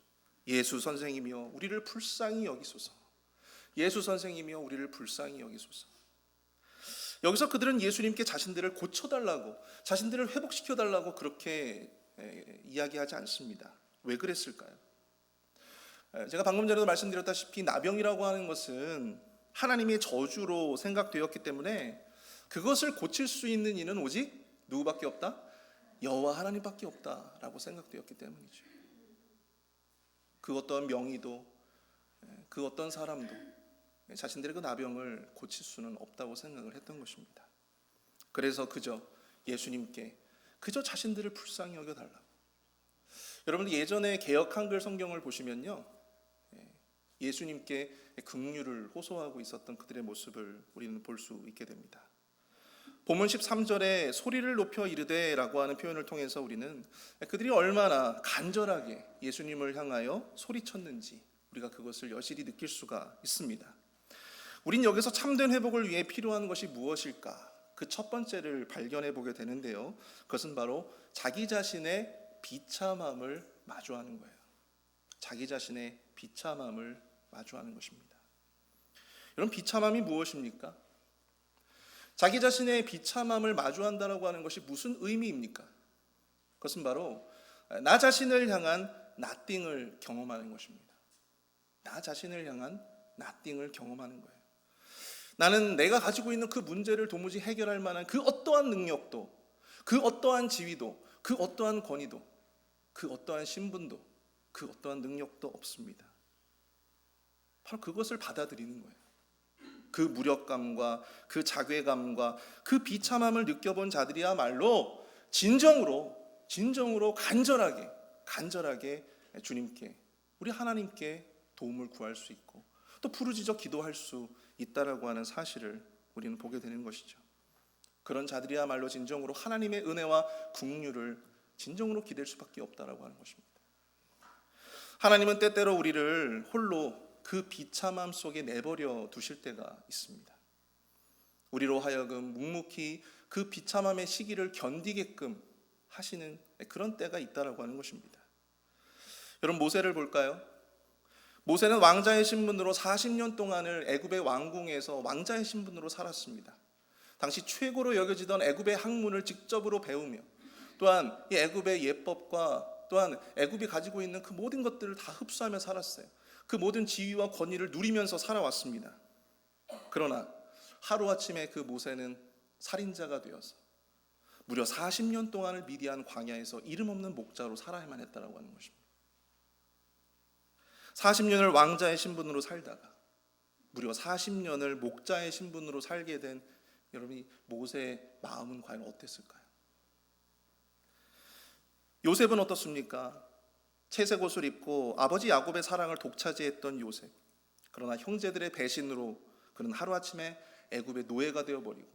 예수 선생이며 우리를 불쌍히 여기소서. 예수 선생이며 우리를 불쌍히 여기소서. 여기서 그들은 예수님께 자신들을 고쳐달라고, 자신들을 회복시켜달라고 그렇게 이야기하지 않습니다. 왜 그랬을까요? 제가 방금 전에도 말씀드렸다시피 나병이라고 하는 것은 하나님의 저주로 생각되었기 때문에 그것을 고칠 수 있는 이는 오직 누구밖에 없다? 여호와 하나님밖에 없다라고 생각되었기 때문이죠. 그 어떤 명의도 그 어떤 사람도 자신들의 그 나병을 고칠 수는 없다고 생각을 했던 것입니다. 그래서 그저 예수님께 그저 자신들을 불쌍히 여겨달라고. 여러분들 예전에 개역 한글 성경을 보시면요, 예수님께 긍휼을 호소하고 있었던 그들의 모습을 우리는 볼 수 있게 됩니다. 본문 13절에 소리를 높여 이르되라고 하는 표현을 통해서 우리는 그들이 얼마나 간절하게 예수님을 향하여 소리쳤는지 우리가 그것을 여실히 느낄 수가 있습니다. 우린 여기서 참된 회복을 위해 필요한 것이 무엇일까? 그 첫 번째를 발견해 보게 되는데요. 그것은 바로 자기 자신의 비참함을 마주하는 거예요. 자기 자신의 비참함을 마주하는 것입니다. 여러분, 비참함이 무엇입니까? 자기 자신의 비참함을 마주한다라고 하는 것이 무슨 의미입니까? 그것은 바로 나 자신을 향한 nothing을 경험하는 것입니다. 나 자신을 향한 nothing을 경험하는 거예요. 나는 내가 가지고 있는 그 문제를 도무지 해결할 만한 그 어떠한 능력도, 그 어떠한 지위도, 그 어떠한 권위도, 그 어떠한 신분도, 그 어떠한 능력도 없습니다. 바로 그것을 받아들이는 거예요. 그 무력감과 그 자괴감과 그 비참함을 느껴본 자들이야말로 진정으로 간절하게 주님께, 우리 하나님께 도움을 구할 수 있고 또 부르짖어 기도할 수 있다라고 하는 사실을 우리는 보게 되는 것이죠. 그런 자들이야말로 진정으로 하나님의 은혜와 긍휼을 진정으로 기댈 수밖에 없다라고 하는 것입니다. 하나님은 때때로 우리를 홀로 그 비참함 속에 내버려 두실 때가 있습니다. 우리로 하여금 묵묵히 그 비참함의 시기를 견디게끔 하시는 그런 때가 있다라고 하는 것입니다. 여러분, 모세를 볼까요? 모세는 왕자의 신분으로 40년 동안을 애굽의 왕궁에서 왕자의 신분으로 살았습니다. 당시 최고로 여겨지던 애굽의 학문을 직접으로 배우며 또한 이 애굽의 예법과 또한 애굽이 가지고 있는 그 모든 것들을 다 흡수하며 살았어요. 그 모든 지위와 권위를 누리면서 살아왔습니다. 그러나 하루아침에 그 모세는 살인자가 되어서 무려 40년 동안을 미디안 광야에서 이름 없는 목자로 살아야만 했다라고 하는 것입니다. 40년을 왕자의 신분으로 살다가 무려 40년을 목자의 신분으로 살게 된 여러분이 모세의 마음은 과연 어땠을까요? 요셉은 어떻습니까? 채색 옷을 입고 아버지 야곱의 사랑을 독차지했던 요셉. 그러나 형제들의 배신으로 그는 하루아침에 애굽의 노예가 되어버리고,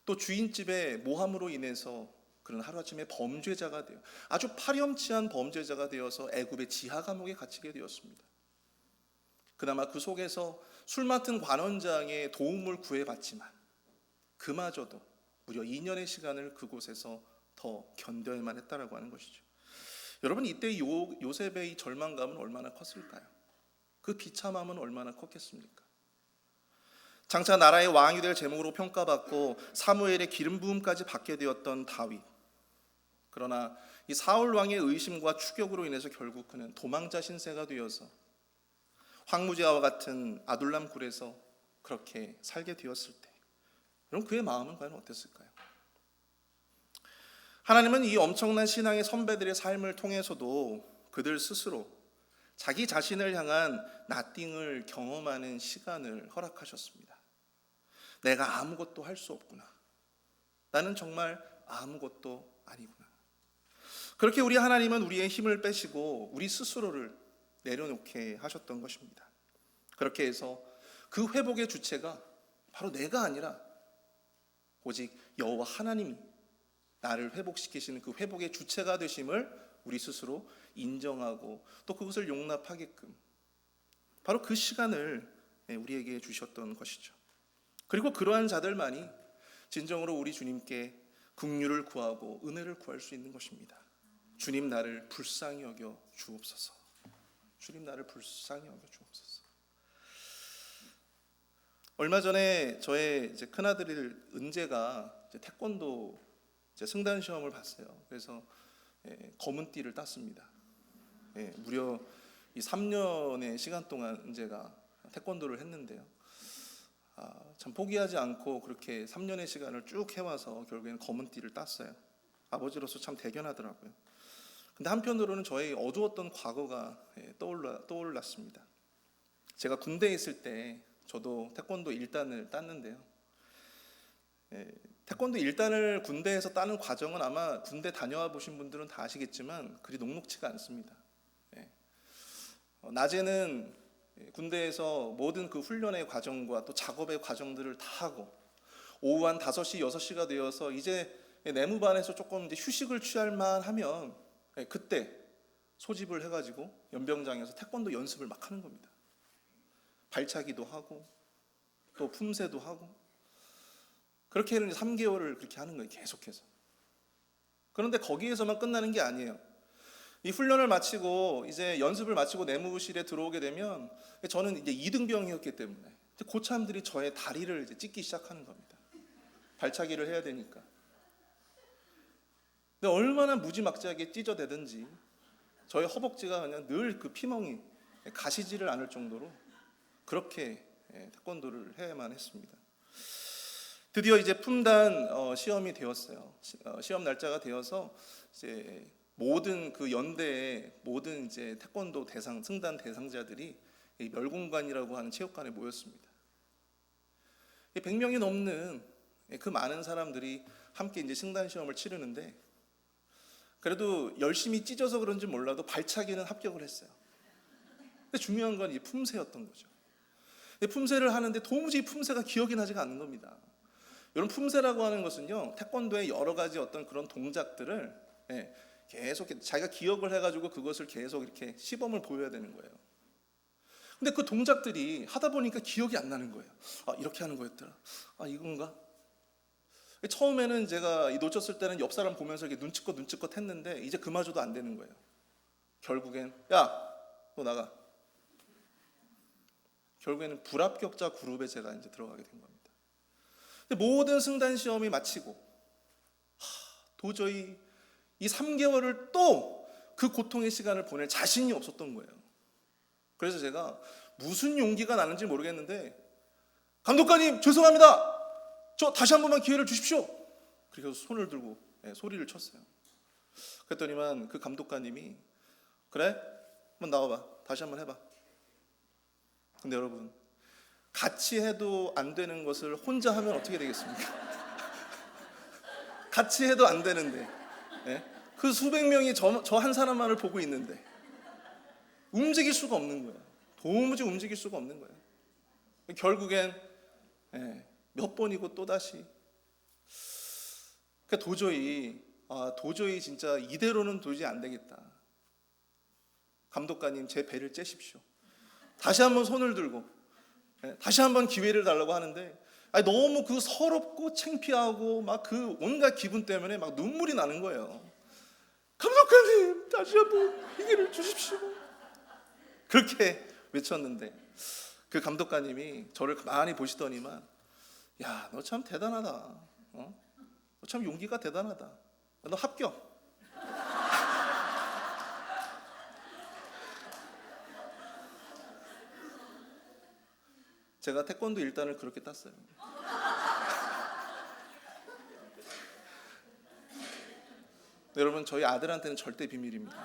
또 주인집의 모함으로 인해서 그는 하루아침에 범죄자가 되어, 아주 파렴치한 범죄자가 되어서 애굽의 지하 감옥에 갇히게 되었습니다. 그나마 그 속에서 술 맡은 관원장의 도움을 구해봤지만 그마저도 무려 2년의 시간을 그곳에서 더 견뎌야만 했다라고 하는 것이죠. 여러분, 이때 요셉의 이 절망감은 얼마나 컸을까요? 그 비참함은 얼마나 컸겠습니까? 장차 나라의 왕이 될 제목으로 평가받고 사무엘의 기름 부음까지 받게 되었던 다윗. 그러나 이 사울 왕의 의심과 추격으로 인해서 결국 그는 도망자 신세가 되어서 황무지와 같은 아둘람 굴에서 그렇게 살게 되었을 때, 여러분, 그의 마음은 과연 어땠을까요? 하나님은 이 엄청난 신앙의 선배들의 삶을 통해서도 그들 스스로 자기 자신을 향한 나띵을 경험하는 시간을 허락하셨습니다. 내가 아무것도 할 수 없구나. 나는 정말 아무것도 아니구나. 그렇게 우리 하나님은 우리의 힘을 빼시고 우리 스스로를 내려놓게 하셨던 것입니다. 그렇게 해서 그 회복의 주체가 바로 내가 아니라 오직 여호와 하나님이 나를 회복시키시는 그 회복의 주체가 되심을 우리 스스로 인정하고 또 그것을 용납하게끔 바로 그 시간을 우리에게 주셨던 것이죠. 그리고 그러한 자들만이 진정으로 우리 주님께 긍휼을 구하고 은혜를 구할 수 있는 것입니다. 주님, 나를 불쌍히 여겨 주옵소서. 주님, 나를 불쌍히 여겨 주옵소서. 얼마 전에 저의 이제 큰아들 은재가 이제 태권도 이제 승단 시험을 봤어요. 그래서 검은 띠를 땄습니다. 무려 이 3년의 시간 동안 은재가 태권도를 했는데요. 참 포기하지 않고 그렇게 3년의 시간을 쭉 해와서 결국에는 검은 띠를 땄어요. 아버지로서 참 대견하더라고요. 근데 한편으로는 저의 어두웠던 과거가 떠올랐습니다. 제가 군대에 있을 때 저도 태권도 1단을 땄는데요. 태권도 1단을 군대에서 따는 과정은 아마 군대 다녀와 보신 분들은 다 아시겠지만 그리 녹록치가 않습니다. 낮에는 군대에서 모든 그 훈련의 과정과 또 작업의 과정들을 다 하고 오후 한 5시, 6시가 되어서 이제 내무반에서 조금 이제 휴식을 취할 만하면 그때 소집을 해가지고 연병장에서 태권도 연습을 막 하는 겁니다. 발차기도 하고 또 품새도 하고 그렇게 3개월을 그렇게 하는 거예요. 계속해서. 그런데 거기에서만 끝나는 게 아니에요. 이 훈련을 마치고 이제 연습을 마치고 내무실에 들어오게 되면 저는 이제 2등병이었기 때문에 고참들이 저의 다리를 이제 찢기 시작하는 겁니다. 발차기를 해야 되니까. 근데 얼마나 무지막지하게 찢어대든지 저의 허벅지가 그냥 늘 그 피멍이 가시지를 않을 정도로 그렇게 태권도를 해야만 했습니다. 드디어 이제 품단 시험이 되었어요. 시험 날짜가 되어서 이제 모든 그 연대의 모든 이제 태권도 대상 승단 대상자들이 이 멸공관이라고 하는 체육관에 모였습니다. 100명이 넘는 그 많은 사람들이 함께 이제 승단 시험을 치르는데 그래도 열심히 찢어서 그런지 몰라도 발차기는 합격을 했어요. 근데 중요한 건 이 품새였던 거죠. 품새를 하는데 도무지 품새가 기억이 나지가 않는 겁니다. 여러분, 품새라고 하는 것은요, 태권도의 여러 가지 어떤 그런 동작들을 계속 자기가 기억을 해가지고 그것을 계속 이렇게 시범을 보여야 되는 거예요. 근데 그 동작들이 하다 보니까 기억이 안 나는 거예요. 이렇게 하는 거였더라. 이건가? 처음에는 제가 놓쳤을 때는 옆 사람 보면서 이렇게 눈치껏 했는데 이제 그마저도 안 되는 거예요. 결국엔 야, 너 나가. 결국에는 불합격자 그룹에 제가 이제 들어가게 된 겁니다. 근데 모든 승단 시험이 마치고 도저히 이 3개월을 또 그 고통의 시간을 보낼 자신이 없었던 거예요. 그래서 제가 무슨 용기가 나는지 모르겠는데 감독관님 죄송합니다. 저 다시 한 번만 기회를 주십시오. 그래서 손을 들고 소리를 쳤어요. 그랬더니만 그 감독관님이 그래? 한번 나와봐. 다시 한번 해봐. 근데 여러분, 같이 해도 안 되는 것을 혼자 하면 어떻게 되겠습니까? 같이 해도 안 되는데 그 수백 명이 저 한 사람만을 보고 있는데 움직일 수가 없는 거예요. 도무지 움직일 수가 없는 거예요. 결국엔 몇 번이고 또 다시. 그러니까 도저히 진짜 이대로는 도저히 안 되겠다. 감독관님, 제 배를 째십시오. 다시 한번 손을 들고 다시 한번 기회를 달라고 하는데 너무 그 서럽고 창피하고 막 그 온갖 기분 때문에 막 눈물이 나는 거예요. 감독관님, 다시 한번 기회를 주십시오. 그렇게 외쳤는데 그 감독관님이 저를 많이 보시더니만, 야, 너 참 대단하다. 너 참 용기가 대단하다. 너 합격. 제가 태권도 1단을 그렇게 땄어요. 여러분, 저희 아들한테는 절대 비밀입니다.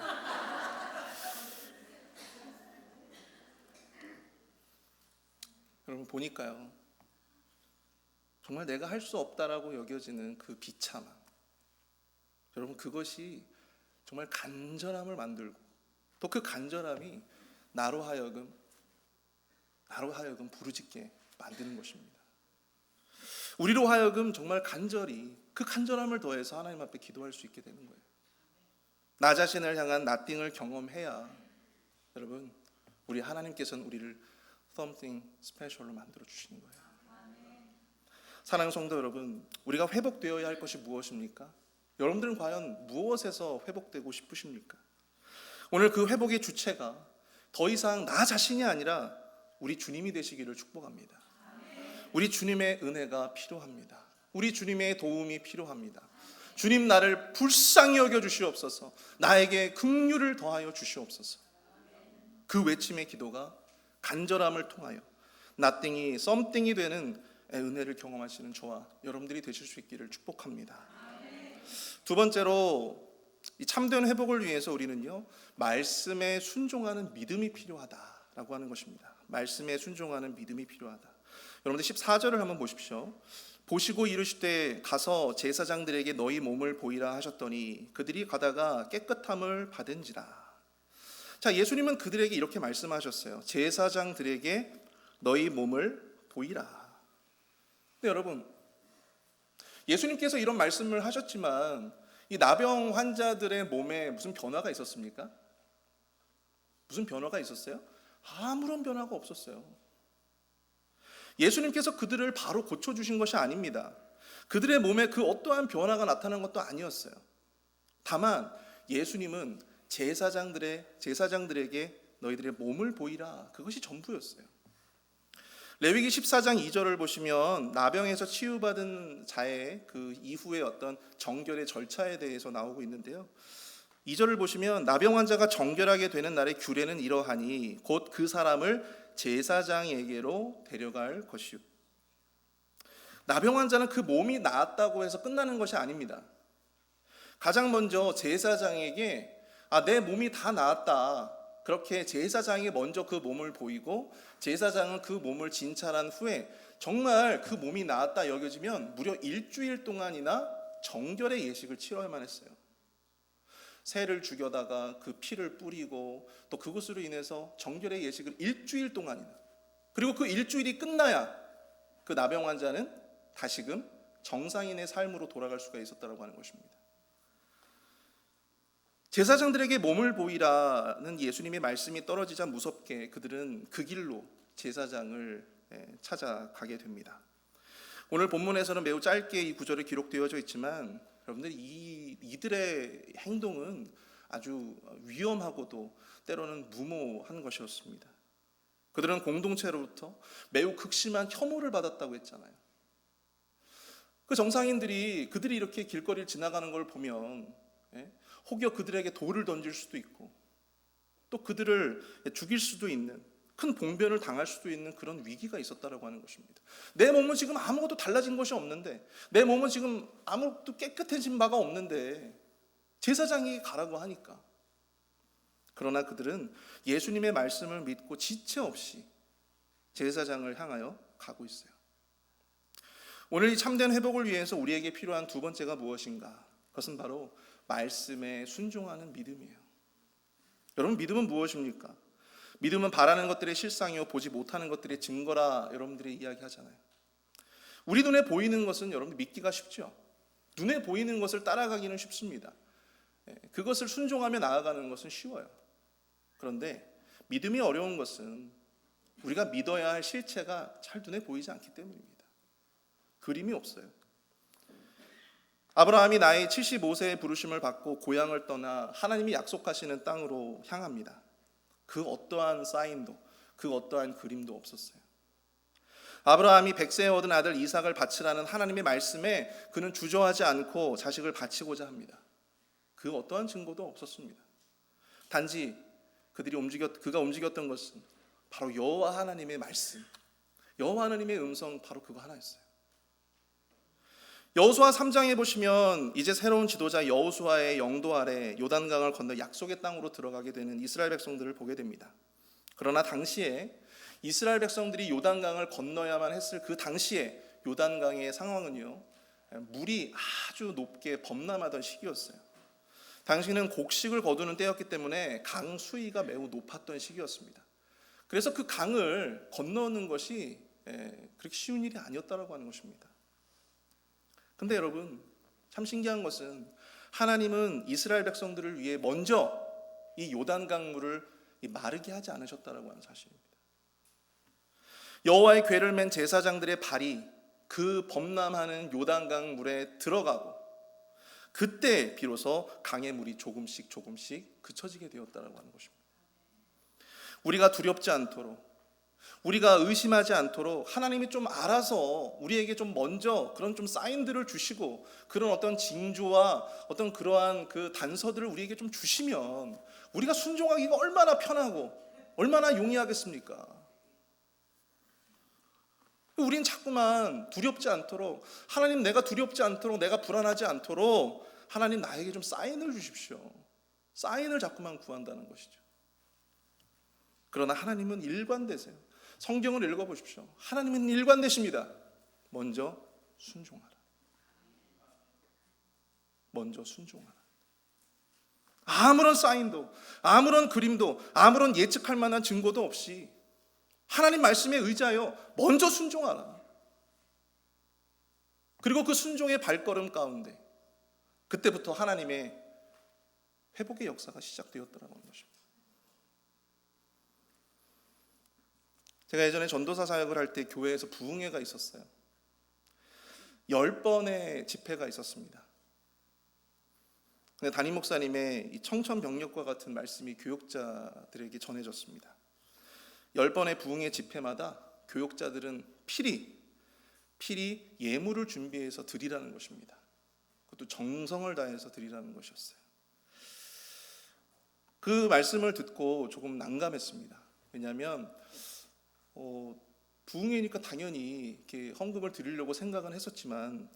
여러분, 보니까요, 정말 내가 할 수 없다라고 여겨지는 그 비참함, 여러분, 그것이 정말 간절함을 만들고 또 그 간절함이 나로 하여금 부르짖게 만드는 것입니다. 우리로 하여금 정말 간절히 그 간절함을 더해서 하나님 앞에 기도할 수 있게 되는 거예요. 나 자신을 향한 nothing을 경험해야 여러분, 우리 하나님께서는 우리를 something special로 만들어 주시는 거예요. 사랑하는 성도 여러분, 우리가 회복되어야 할 것이 무엇입니까? 여러분들은 과연 무엇에서 회복되고 싶으십니까? 오늘 그 회복의 주체가 더 이상 나 자신이 아니라 우리 주님이 되시기를 축복합니다. 우리 주님의 은혜가 필요합니다. 우리 주님의 도움이 필요합니다. 주님, 나를 불쌍히 여겨 주시옵소서. 나에게 긍휼을 더하여 주시옵소서. 그 외침의 기도가 간절함을 통하여 nothing이 something이 되는 은혜를 경험하시는 저와 여러분들이 되실 수 있기를 축복합니다. 두 번째로, 이 참된 회복을 위해서 우리는요, 말씀에 순종하는 믿음이 필요하다라고 하는 것입니다. 말씀에 순종하는 믿음이 필요하다. 여러분들 14절을 한번 보십시오. 보시고 이르시되 가서 제사장들에게 너희 몸을 보이라 하셨더니 그들이 가다가 깨끗함을 받은지라. 자, 예수님은 그들에게 이렇게 말씀하셨어요. 제사장들에게 너희 몸을 보이라. 근데 여러분, 예수님께서 이런 말씀을 하셨지만 이 나병 환자들의 몸에 무슨 변화가 있었습니까? 무슨 변화가 있었어요? 아무런 변화가 없었어요. 예수님께서 그들을 바로 고쳐주신 것이 아닙니다. 그들의 몸에 그 어떠한 변화가 나타난 것도 아니었어요. 다만 예수님은 제사장들에게 너희들의 몸을 보이라, 그것이 전부였어요. 레위기 14장 2절을 보시면 나병에서 치유받은 자의 그 이후의 어떤 정결의 절차에 대해서 나오고 있는데요. 2절을 보시면 나병 환자가 정결하게 되는 날의 규례는 이러하니 곧 그 사람을 제사장에게로 데려갈 것이요. 나병 환자는 그 몸이 나았다고 해서 끝나는 것이 아닙니다. 가장 먼저 제사장에게 내 몸이 다 나았다, 그렇게 제사장이 먼저 그 몸을 보이고 제사장은 그 몸을 진찰한 후에 정말 그 몸이 나았다 여겨지면 무려 일주일 동안이나 정결의 예식을 치러야만 했어요. 새를 죽여다가 그 피를 뿌리고 또 그것으로 인해서 정결의 예식을 일주일 동안이나, 그리고 그 일주일이 끝나야 그 나병 환자는 다시금 정상인의 삶으로 돌아갈 수가 있었다고 하는 것입니다. 제사장들에게 몸을 보이라는 예수님의 말씀이 떨어지자 무섭게 그들은 그 길로 제사장을 찾아가게 됩니다. 오늘 본문에서는 매우 짧게 이 구절이 기록되어져 있지만 여러분들, 이들의 행동은 아주 위험하고도 때로는 무모한 것이었습니다. 그들은 공동체로부터 매우 극심한 혐오를 받았다고 했잖아요. 그 정상인들이 그들이 이렇게 길거리를 지나가는 걸 보면 혹여 그들에게 돌을 던질 수도 있고 또 그들을 죽일 수도 있는, 큰 봉변을 당할 수도 있는 그런 위기가 있었다라고 하는 것입니다. 내 몸은 지금 아무것도 달라진 것이 없는데, 내 몸은 지금 아무것도 깨끗해진 바가 없는데 제사장이 가라고 하니까. 그러나 그들은 예수님의 말씀을 믿고 지체 없이 제사장을 향하여 가고 있어요. 오늘 이 참된 회복을 위해서 우리에게 필요한 두 번째가 무엇인가? 그것은 바로 말씀에 순종하는 믿음이에요. 여러분, 믿음은 무엇입니까? 믿음은 바라는 것들의 실상이요 보지 못하는 것들의 증거라 여러분들이 이야기하잖아요. 우리 눈에 보이는 것은 여러분들 믿기가 쉽죠. 눈에 보이는 것을 따라가기는 쉽습니다. 그것을 순종하며 나아가는 것은 쉬워요. 그런데 믿음이 어려운 것은 우리가 믿어야 할 실체가 잘 눈에 보이지 않기 때문입니다. 그림이 없어요. 아브라함이 나이 75세의 부르심을 받고 고향을 떠나 하나님이 약속하시는 땅으로 향합니다. 그 어떠한 사인도, 그 어떠한 그림도 없었어요. 아브라함이 100세에 얻은 아들 이삭을 바치라는 하나님의 말씀에 그는 주저하지 않고 자식을 바치고자 합니다. 그 어떠한 증거도 없었습니다. 단지 그가 움직였던 것은 바로 여호와 하나님의 말씀, 여호와 하나님의 음성, 바로 그거 하나였어요. 여호수아 3장에 보시면 이제 새로운 지도자 여호수아의 영도 아래 요단강을 건너 약속의 땅으로 들어가게 되는 이스라엘 백성들을 보게 됩니다. 그러나 당시에 이스라엘 백성들이 요단강을 건너야만 했을 그 당시에 요단강의 상황은요, 물이 아주 높게 범람하던 시기였어요. 당시는 곡식을 거두는 때였기 때문에 강 수위가 매우 높았던 시기였습니다. 그래서 그 강을 건너는 것이 그렇게 쉬운 일이 아니었다라고 하는 것입니다. 근데 여러분, 참 신기한 것은 하나님은 이스라엘 백성들을 위해 먼저 이 요단강 물을 마르게 하지 않으셨다라고 하는 사실입니다. 여호와의 궤를 맨 제사장들의 발이 그 범람하는 요단강 물에 들어가고 그때 비로소 강의 물이 조금씩 그쳐지게 되었다라고 하는 것입니다. 우리가 두렵지 않도록, 우리가 의심하지 않도록 하나님이 좀 알아서 우리에게 좀 먼저 그런 좀 사인들을 주시고 그런 어떤 징조와 어떤 그러한 그 단서들을 우리에게 좀 주시면 우리가 순종하기가 얼마나 편하고 얼마나 용이하겠습니까? 우린 자꾸만 두렵지 않도록, 하나님 내가 두렵지 않도록, 내가 불안하지 않도록 하나님 나에게 좀 사인을 주십시오. 사인을 자꾸만 구한다는 것이죠. 그러나 하나님은 일관되세요. 성경을 읽어보십시오. 하나님은 일관되십니다. 먼저 순종하라. 먼저 순종하라. 아무런 사인도, 아무런 그림도, 아무런 예측할 만한 증거도 없이 하나님 말씀에 의지하여 먼저 순종하라. 그리고 그 순종의 발걸음 가운데 그때부터 하나님의 회복의 역사가 시작되었더라고 하는 것입니다. 제가 예전에 전도사 사역을 할 때 교회에서 부흥회가 있었어요. 10번의 집회가 있었습니다. 근데 담임 목사님의 이 청천벽력과 같은 말씀이 교역자들에게 전해졌습니다. 10번의 부흥회 집회마다 교역자들은 필히 예물을 준비해서 드리라는 것입니다. 그것도 정성을 다해서 드리라는 것이었어요. 그 말씀을 듣고 조금 난감했습니다. 왜냐하면 부흥회니까 당연히 이렇게 헌금을 드리려고 생각은 했었지만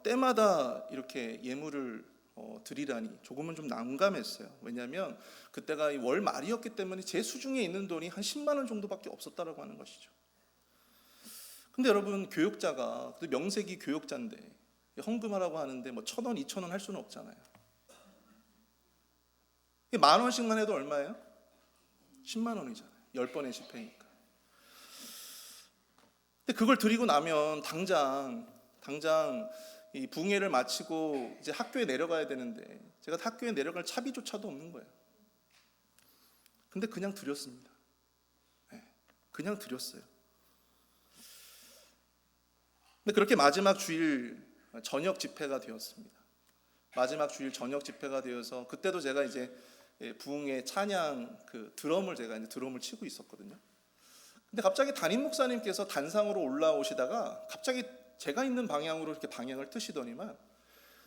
때마다 이렇게 예물을 드리라니 조금은 좀 난감했어요. 왜냐하면 그때가 월 말이었기 때문에 제 수중에 있는 돈이 한 10만 원 정도밖에 없었다라고 하는 것이죠. 근데 여러분, 교역자가 명색이 교역자인데 헌금하라고 하는데 뭐 1,000원, 2,000원 할 수는 없잖아요. 10,000원씩만 해도 얼마예요? 10만 원이잖아요. 10번의 집회니까. 근데 그걸 드리고 나면 당장 이 부흥회를 마치고 이제 학교에 내려가야 되는데 제가 학교에 내려갈 차비조차도 없는 거예요. 근데 그냥 드렸습니다. 그냥 드렸어요. 근데 그렇게 마지막 주일 저녁 집회가 되었습니다. 마지막 주일 저녁 집회가 되어서 그때도 제가 이제 부흥회 찬양 그 드럼을 제가 이제 드럼을 치고 있었거든요. 근데 갑자기 담임 목사님께서 단상으로 올라오시다가 갑자기 제가 있는 방향으로 이렇게 방향을 트시더니만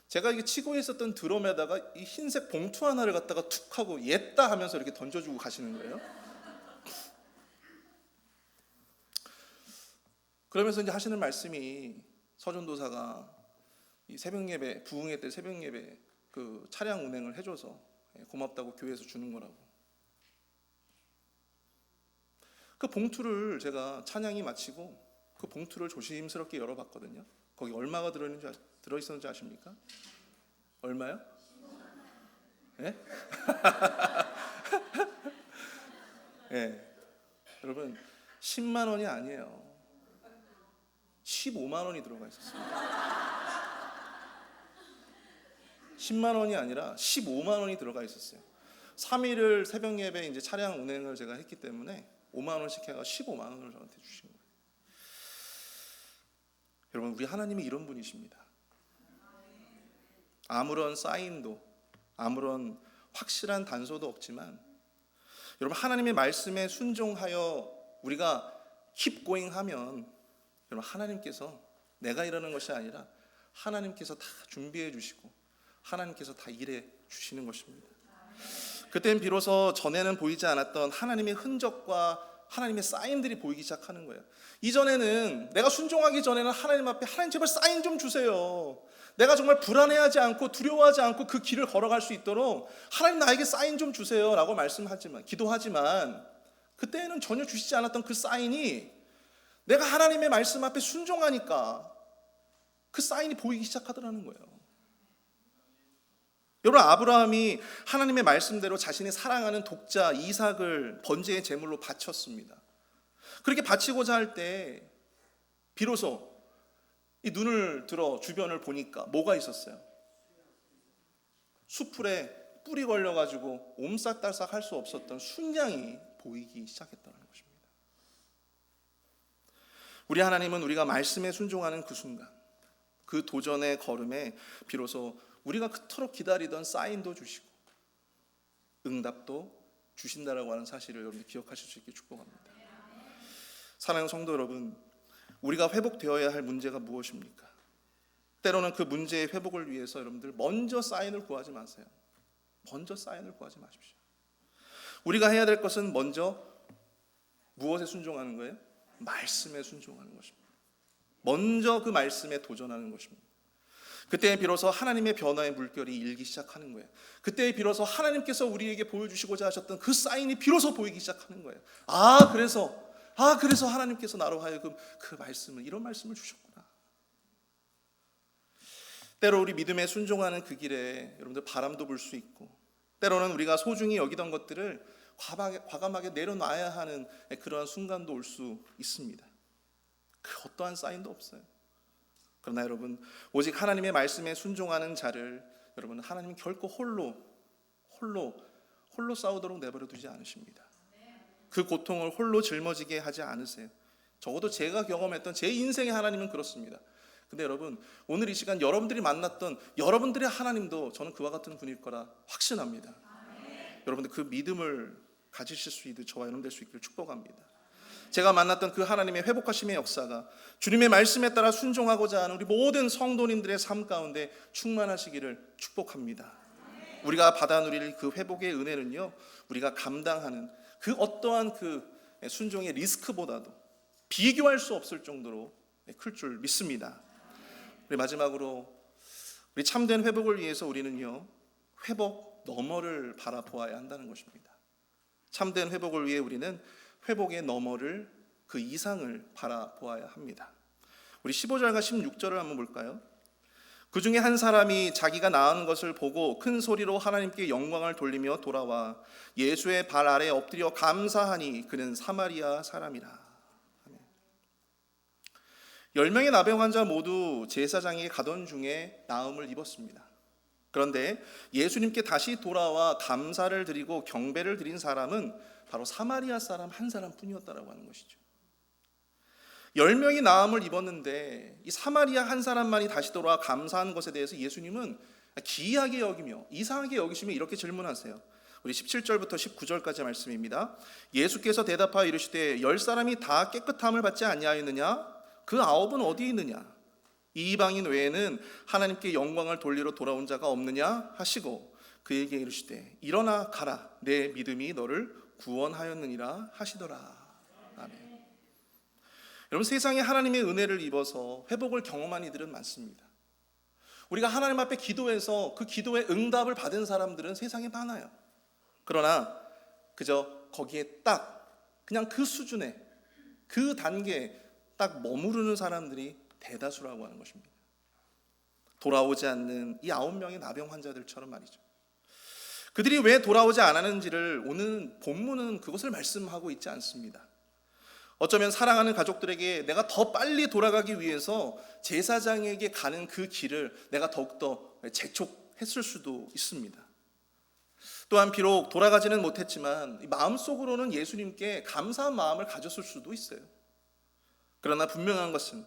제가 이게 치고 있었던 드럼에다가 이 흰색 봉투 하나를 갖다가 툭 하고 옛다 하면서 이렇게 던져주고 가시는 거예요. 그러면서 이제 하시는 말씀이 서전도사가 이 새벽 예배, 부흥회 때 새벽 예배 그 차량 운행을 해줘서 고맙다고 교회에서 주는 거라고. 그 봉투를 제가 찬양이 마치고 그 봉투를 조심스럽게 열어봤거든요. 거기 얼마가 들어있는지 아십니까? 얼마요? 예? 예. 여러분 10만 원이 아니에요. 15만 원이 들어가 있었어요. 10만 원이 아니라 15만 원이 들어가 있었어요. 3일을 새벽 예배 이제 차량 운행을 제가 했기 때문에 5만 원씩 해가 15만 원을 저한테 주신 거예요. 여러분 우리 하나님이 이런 분이십니다. 아무런 사인도 아무런 확실한 단서도 없지만 여러분 하나님의 말씀에 순종하여 우리가 keep going 하면 여러분 하나님께서 내가 이러는 것이 아니라 하나님께서 다 준비해 주시고 하나님께서 다 일해 주시는 것입니다. 그때는 비로소 전에는 보이지 않았던 하나님의 흔적과 하나님의 사인들이 보이기 시작하는 거예요. 이전에는 내가 순종하기 전에는 하나님 앞에 하나님 제발 사인 좀 주세요. 내가 정말 불안해하지 않고 두려워하지 않고 그 길을 걸어갈 수 있도록 하나님 나에게 사인 좀 주세요 라고 말씀하지만 기도하지만 그때는 전혀 주시지 않았던 그 사인이 내가 하나님의 말씀 앞에 순종하니까 그 사인이 보이기 시작하더라는 거예요. 여러분 아브라함이 하나님의 말씀대로 자신이 사랑하는 독자 이삭을 번제의 제물로 바쳤습니다. 그렇게 바치고자 할 때 비로소 이 눈을 들어 주변을 보니까 뭐가 있었어요? 수풀에 뿔이 걸려가지고 옴싹달싹 할 수 없었던 순양이 보이기 시작했다는 것입니다. 우리 하나님은 우리가 말씀에 순종하는 그 순간 그 도전의 걸음에 비로소 우리가 그토록 기다리던 사인도 주시고 응답도 주신다라고 하는 사실을 여러분들 기억하실 수 있게 축복합니다. 사랑하는 성도 여러분, 우리가 회복되어야 할 문제가 무엇입니까? 때로는 그 문제의 회복을 위해서 여러분들 먼저 사인을 구하지 마세요. 먼저 사인을 구하지 마십시오. 우리가 해야 될 것은 먼저 무엇에 순종하는 거예요? 말씀에 순종하는 것입니다. 먼저 그 말씀에 도전하는 것입니다. 그때 비로소 하나님의 변화의 물결이 일기 시작하는 거예요. 그때 비로소 하나님께서 우리에게 보여주시고자 하셨던 그 사인이 비로소 보이기 시작하는 거예요. 그래서 하나님께서 나로 하여금 그 말씀을 이런 말씀을 주셨구나. 때로 우리 믿음에 순종하는 그 길에 여러분들 바람도 불 수 있고 때로는 우리가 소중히 여기던 것들을 과감하게 내려놔야 하는 그러한 순간도 올 수 있습니다. 그 어떠한 사인도 없어요. 그러나 여러분 오직 하나님의 말씀에 순종하는 자를 여러분 하나님은 결코 홀로 싸우도록 내버려 두지 않으십니다. 그 고통을 홀로 짊어지게 하지 않으세요. 적어도 제가 경험했던 제 인생의 하나님은 그렇습니다. 근데 여러분 오늘 이 시간 여러분들이 만났던 여러분들의 하나님도 저는 그와 같은 분일 거라 확신합니다. 여러분들 그 믿음을 가지실 수 있도록 저와 여러분 될 수 있기를 축복합니다. 제가 만났던 그 하나님의 회복하심의 역사가 주님의 말씀에 따라 순종하고자 하는 우리 모든 성도님들의 삶 가운데 충만하시기를 축복합니다. 우리가 받아 누릴 그 회복의 은혜는요 우리가 감당하는 그 어떠한 그 순종의 리스크보다도 비교할 수 없을 정도로 클 줄 믿습니다. 우리 마지막으로 우리 참된 회복을 위해서 우리는요 회복 너머를 바라보아야 한다는 것입니다. 참된 회복을 위해 우리는 회복의 너머를 그 이상을 바라보아야 합니다. 우리 15절과 16절을 한번 볼까요? 그 중에 한 사람이 자기가 나은 것을 보고 큰 소리로 하나님께 영광을 돌리며 돌아와 예수의 발 아래 엎드려 감사하니 그는 사마리아 사람이라. 10명의 나병 환자 모두 제사장에게 가던 중에 나음을 입었습니다. 그런데 예수님께 다시 돌아와 감사를 드리고 경배를 드린 사람은 바로 사마리아 사람 한 사람뿐이었다라고 하는 것이죠. 10명이 나음을 입었는데 이 사마리아 한 사람만이 다시 돌아와 감사한 것에 대해서 예수님은 기이하게 여기며 이상하게 여기시며 이렇게 질문하세요. 우리 17절부터 19절까지 말씀입니다. 예수께서 대답하여 이르시되 10사람이 다 깨끗함을 받지 아니하였느냐? 그 9은 어디에 있느냐? 이 이방인 외에는 하나님께 영광을 돌리러 돌아온 자가 없느냐 하시고 그에게 이르시되 일어나 가라 내 믿음이 너를 구원하였느니라 하시더라. 아멘. 여러분 세상에 하나님의 은혜를 입어서 회복을 경험한 이들은 많습니다. 우리가 하나님 앞에 기도해서 그 기도에 응답을 받은 사람들은 세상에 많아요. 그러나 그저 거기에 딱 그냥 그 수준에 그 단계에 딱 머무르는 사람들이 대다수라고 하는 것입니다. 돌아오지 않는 이 9명의 나병 환자들처럼 말이죠. 그들이 왜 돌아오지 않았는지를 오늘 본문은 그것을 말씀하고 있지 않습니다. 어쩌면 사랑하는 가족들에게 내가 더 빨리 돌아가기 위해서 제사장에게 가는 그 길을 내가 더욱더 재촉했을 수도 있습니다. 또한 비록 돌아가지는 못했지만 마음속으로는 예수님께 감사한 마음을 가졌을 수도 있어요. 그러나 분명한 것은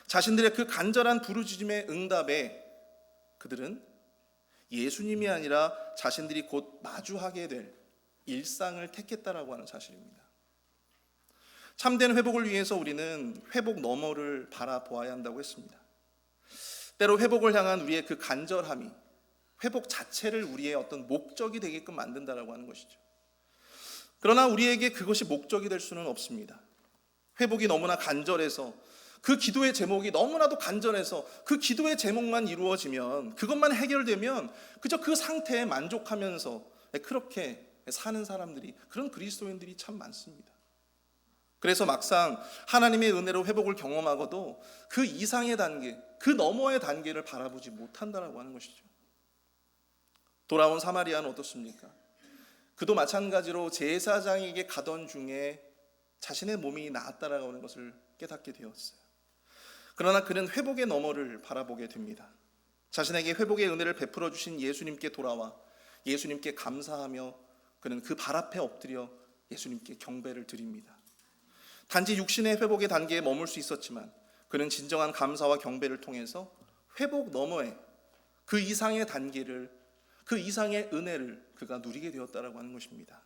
자신들의 그 간절한 부르짖음의 응답에 그들은 예수님이 아니라 자신들이 곧 마주하게 될 일상을 택했다라고 하는 사실입니다. 참된 회복을 위해서 우리는 회복 너머를 바라보아야 한다고 했습니다. 때로 회복을 향한 우리의 그 간절함이 회복 자체를 우리의 어떤 목적이 되게끔 만든다라고 하는 것이죠. 그러나 우리에게 그것이 목적이 될 수는 없습니다. 회복이 너무나 간절해서 그 기도의 제목이 너무나도 간절해서 그 기도의 제목만 이루어지면 그것만 해결되면 그저 그 상태에 만족하면서 그렇게 사는 사람들이, 그런 그리스도인들이 참 많습니다. 그래서 막상 하나님의 은혜로 회복을 경험하고도 그 이상의 단계, 그 너머의 단계를 바라보지 못한다라고 하는 것이죠. 돌아온 사마리아는 어떻습니까? 그도 마찬가지로 제사장에게 가던 중에 자신의 몸이 나았다라고 하는 것을 깨닫게 되었어요. 그러나 그는 회복의 너머를 바라보게 됩니다. 자신에게 회복의 은혜를 베풀어 주신 예수님께 돌아와 예수님께 감사하며 그는 그 발 앞에 엎드려 예수님께 경배를 드립니다. 단지 육신의 회복의 단계에 머물 수 있었지만 그는 진정한 감사와 경배를 통해서 회복 너머에 그 이상의 단계를, 그 이상의 은혜를 그가 누리게 되었다라고 하는 것입니다.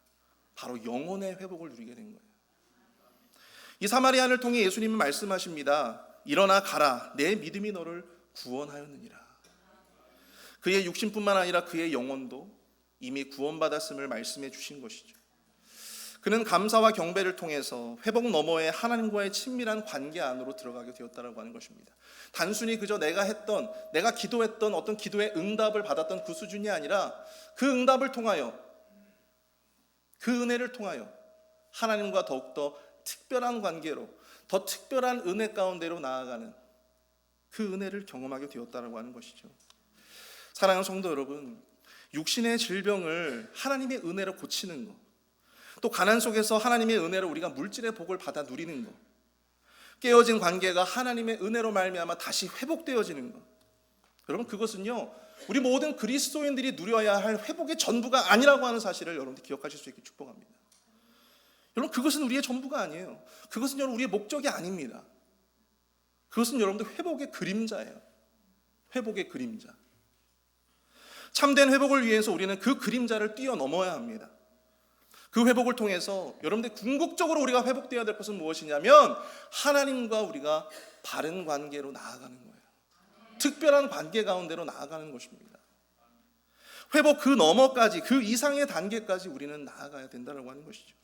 바로 영혼의 회복을 누리게 된 거예요. 이 사마리아인을 통해 예수님은 말씀하십니다. 일어나 가라, 내 믿음이 너를 구원하였느니라. 그의 육신뿐만 아니라 그의 영혼도 이미 구원받았음을 말씀해 주신 것이죠. 그는 감사와 경배를 통해서 회복 너머의 하나님과의 친밀한 관계 안으로 들어가게 되었다라고 하는 것입니다. 단순히 그저 내가 기도했던 어떤 기도의 응답을 받았던 그 수준이 아니라 그 응답을 통하여, 그 은혜를 통하여 하나님과 더욱더 특별한 관계로, 더 특별한 은혜 가운데로 나아가는 그 은혜를 경험하게 되었다라고 하는 것이죠. 사랑하는 성도 여러분, 육신의 질병을 하나님의 은혜로 고치는 것, 또 가난 속에서 하나님의 은혜로 우리가 물질의 복을 받아 누리는 것, 깨어진 관계가 하나님의 은혜로 말미암아 다시 회복되어지는 것, 여러분 그것은요 우리 모든 그리스도인들이 누려야 할 회복의 전부가 아니라고 하는 사실을 여러분들 기억하실 수 있게 축복합니다. 여러분 그것은 우리의 전부가 아니에요. 그것은 여러분 우리의 목적이 아닙니다. 그것은 여러분들 회복의 그림자예요. 회복의 그림자. 참된 회복을 위해서 우리는 그 그림자를 뛰어넘어야 합니다. 그 회복을 통해서 여러분들 궁극적으로 우리가 회복되어야 될 것은 무엇이냐면 하나님과 우리가 바른 관계로 나아가는 거예요. 특별한 관계 가운데로 나아가는 것입니다. 회복 그 너머까지, 그 이상의 단계까지 우리는 나아가야 된다고 하는 것이죠.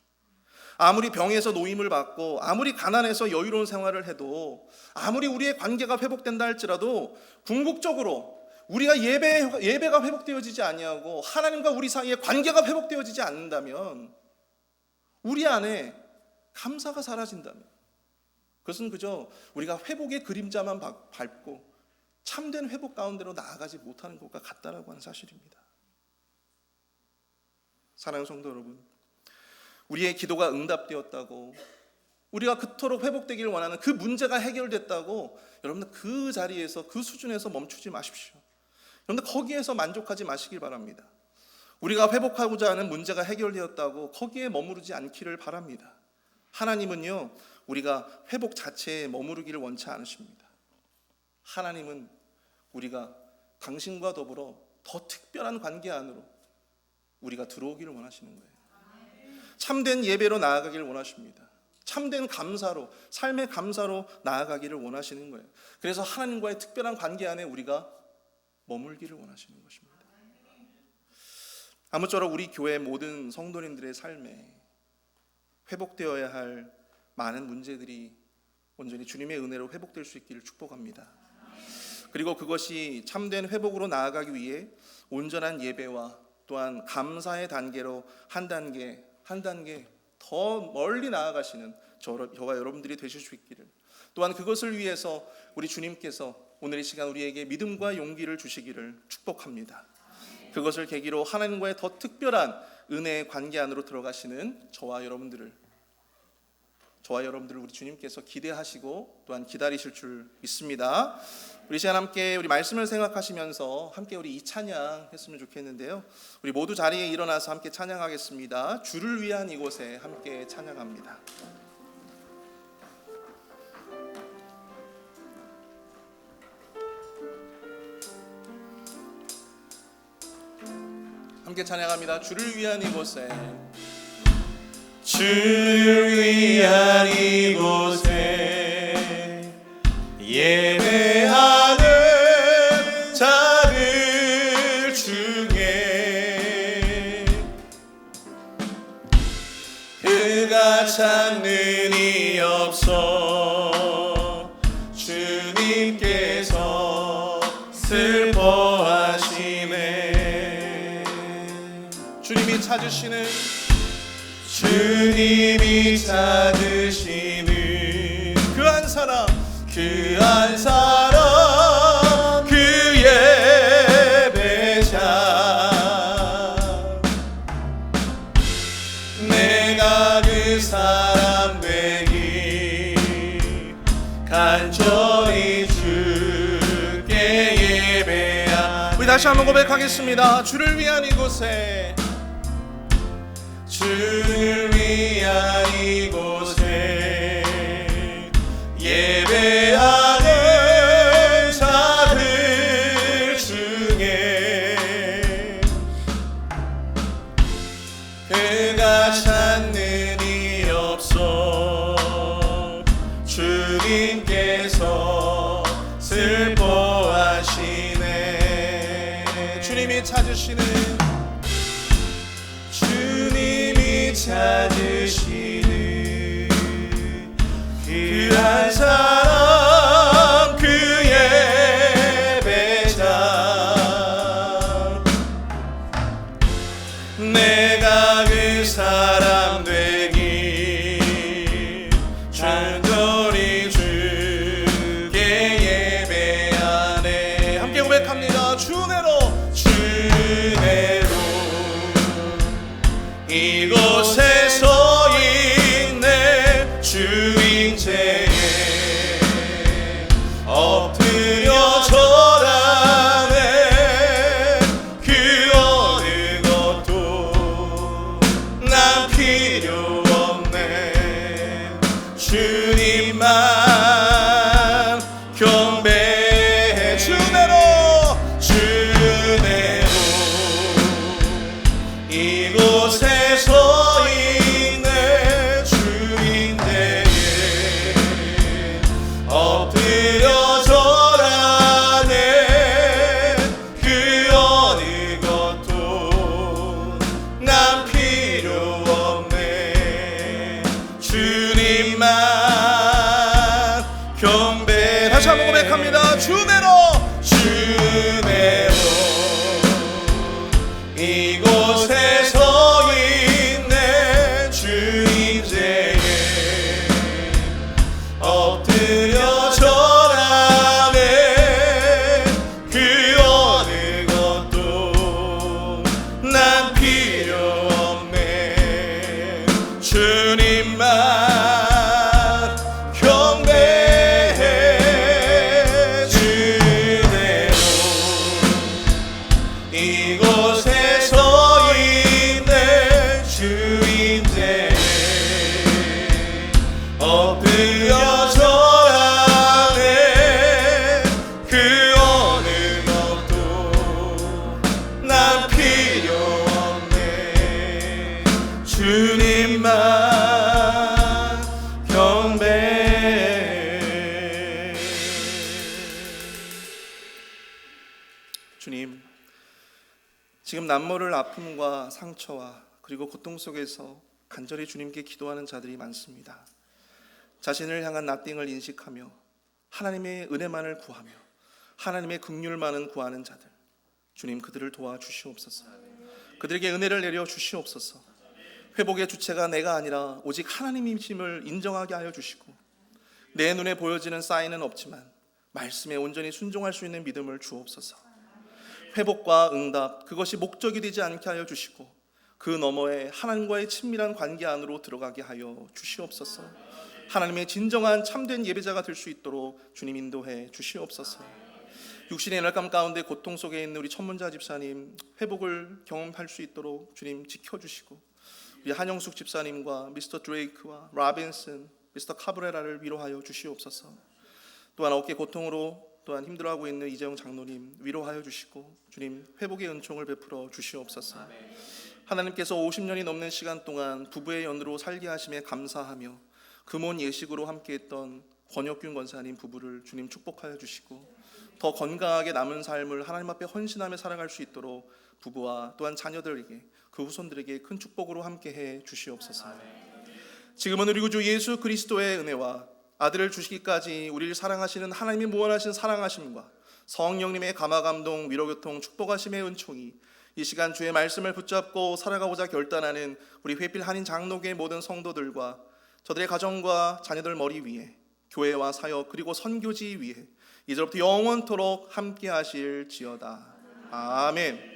아무리 병에서 노임을 받고 아무리 가난해서 여유로운 생활을 해도 아무리 우리의 관계가 회복된다 할지라도 궁극적으로 우리가 예배가 회복되어지지 아니하고 하나님과 우리 사이의 관계가 회복되어지지 않는다면, 우리 안에 감사가 사라진다면 그것은 그저 우리가 회복의 그림자만 밟고 참된 회복 가운데로 나아가지 못하는 것과 같다라고 하는 사실입니다. 사랑하는 성도 여러분, 우리의 기도가 응답되었다고, 우리가 그토록 회복되기를 원하는 그 문제가 해결됐다고 여러분들 그 자리에서, 그 수준에서 멈추지 마십시오. 여러분들 거기에서 만족하지 마시길 바랍니다. 우리가 회복하고자 하는 문제가 해결되었다고 거기에 머무르지 않기를 바랍니다. 하나님은요 우리가 회복 자체에 머무르기를 원치 않으십니다. 하나님은 우리가 당신과 더불어 더 특별한 관계 안으로 우리가 들어오기를 원하시는 거예요. 참된 예배로 나아가기를 원하십니다. 참된 감사로, 삶의 감사로 나아가기를 원하시는 거예요. 그래서 하나님과의 특별한 관계 안에 우리가 머물기를 원하시는 것입니다. 아무쪼록 우리 교회 모든 성도님들의 삶에 회복되어야 할 많은 문제들이 온전히 주님의 은혜로 회복될 수 있기를 축복합니다. 그리고 그것이 참된 회복으로 나아가기 위해 온전한 예배와 또한 감사의 단계로 한 단계 한 단계 더 멀리 나아가시는 저와 여러분들이 되실 수 있기를, 또한 그것을 위해서 우리 주님께서 오늘 이 시간 우리에게 믿음과 용기를 주시기를 축복합니다. 그것을 계기로 하나님과의 더 특별한 은혜의 관계 안으로 들어가시는 저와 여러분들을 우리 주님께서 기대하시고 또한 기다리실 줄 믿습니다. 우리 시간 함께 우리 말씀을 생각하시면서 함께 우리 이 찬양 했으면 좋겠는데요. 우리 모두 자리에 일어나서 함께 찬양하겠습니다. 주를 위한 이곳에 함께 찬양합니다. 함께 찬양합니다. 주를 위한 이곳에, 주를 위한 이곳에 예배하는 자들 중에 그가 찾는 이 없어 주님께서 슬퍼하시네. 주님이 찾으시는 주님이 찾으시는 그 한 사람, 그 한 사람, 그 예배자. 내가 그 사람 되기 간절히 주께 예배하네. 우리 다시 한번 고백하겠습니다. 주를 위한 이곳에, 주를 위한 이곳에 예배하는 자들 중에 그가 찾는 이 없어 주님께서 슬퍼하시네. 주님이 찾으시는 찾으시는 그 한 사람, 그 예배자. 내가 그 사람 되기 간절히 주께 예배하네. 함께 고백합니다. 주내로, 주내로 이곳에서 있네. 주인제에 엎드려 절하네. 그 어느 것도 난 필요 없네. 주님만 경배해. 주내로 이곳에서 있네. 주인제에 엎드려 절하네. 그 어느 것도 난 필요 없네. 주님만 경배. 다시 한번 고백합니다. 주내로 이곳에서 있네. 주인제에 엎드려 절하네. 그 어느 것도 난 필요 없네. 주님만 경배해. 주내로 이곳에서 있네. 주인제에 엎드려 절하네. 그 어느 것도 난 필요 없네. 주님만 경배해. 주님, 지금 남모를 아픔과 상처와 그리고 고통 속에서 간절히 주님께 기도하는 자들이 많습니다. 자신을 향한 나띵을 인식하며 하나님의 은혜만을 구하며 하나님의 긍휼만을 구하는 자들, 주님 그들을 도와주시옵소서. 그들에게 은혜를 내려 주시옵소서. 회복의 주체가 내가 아니라 오직 하나님이심을 인정하게 하여 주시고, 내 눈에 보여지는 사인은 없지만 말씀에 온전히 순종할 수 있는 믿음을 주옵소서. 회복과 응답, 그것이 목적이 되지 않게 하여 주시고 그 너머에 하나님과의 친밀한 관계 안으로 들어가게 하여 주시옵소서. 하나님의 진정한 참된 예배자가 될 수 있도록 주님 인도해 주시옵소서. 육신의 연약감 가운데 고통 속에 있는 우리 천문자 집사님 회복을 경험할 수 있도록 주님 지켜주시고, 우리 한영숙 집사님과 미스터 드레이크와 라빈슨, 미스터 카브레라를 위로하여 주시옵소서. 또한 어깨 고통으로 또한 힘들어하고 있는 이재용 장로님 위로하여 주시고 주님 회복의 은총을 베풀어 주시옵소서. 하나님께서 50년이 넘는 시간 동안 부부의 연으로 살게 하심에 감사하며 금혼 예식으로 함께했던 권혁균 권사님 부부를 주님 축복하여 주시고 더 건강하게 남은 삶을 하나님 앞에 헌신하며 살아갈 수 있도록 부부와 또한 자녀들에게, 그 후손들에게 큰 축복으로 함께해 주시옵소서. 지금은 우리 구주 예수 그리스도의 은혜와 아들을 주시기까지 우리를 사랑하시는 하나님의 무한하신 사랑하심과 성령님의 감화감동 위로교통 축복하심의 은총이 이 시간 주의 말씀을 붙잡고 살아가고자 결단하는 우리 회필 한인 장로교의 모든 성도들과 저들의 가정과 자녀들 머리 위에, 교회와 사역 그리고 선교지 위에 이제부터 영원토록 함께 하실지어다. 아멘.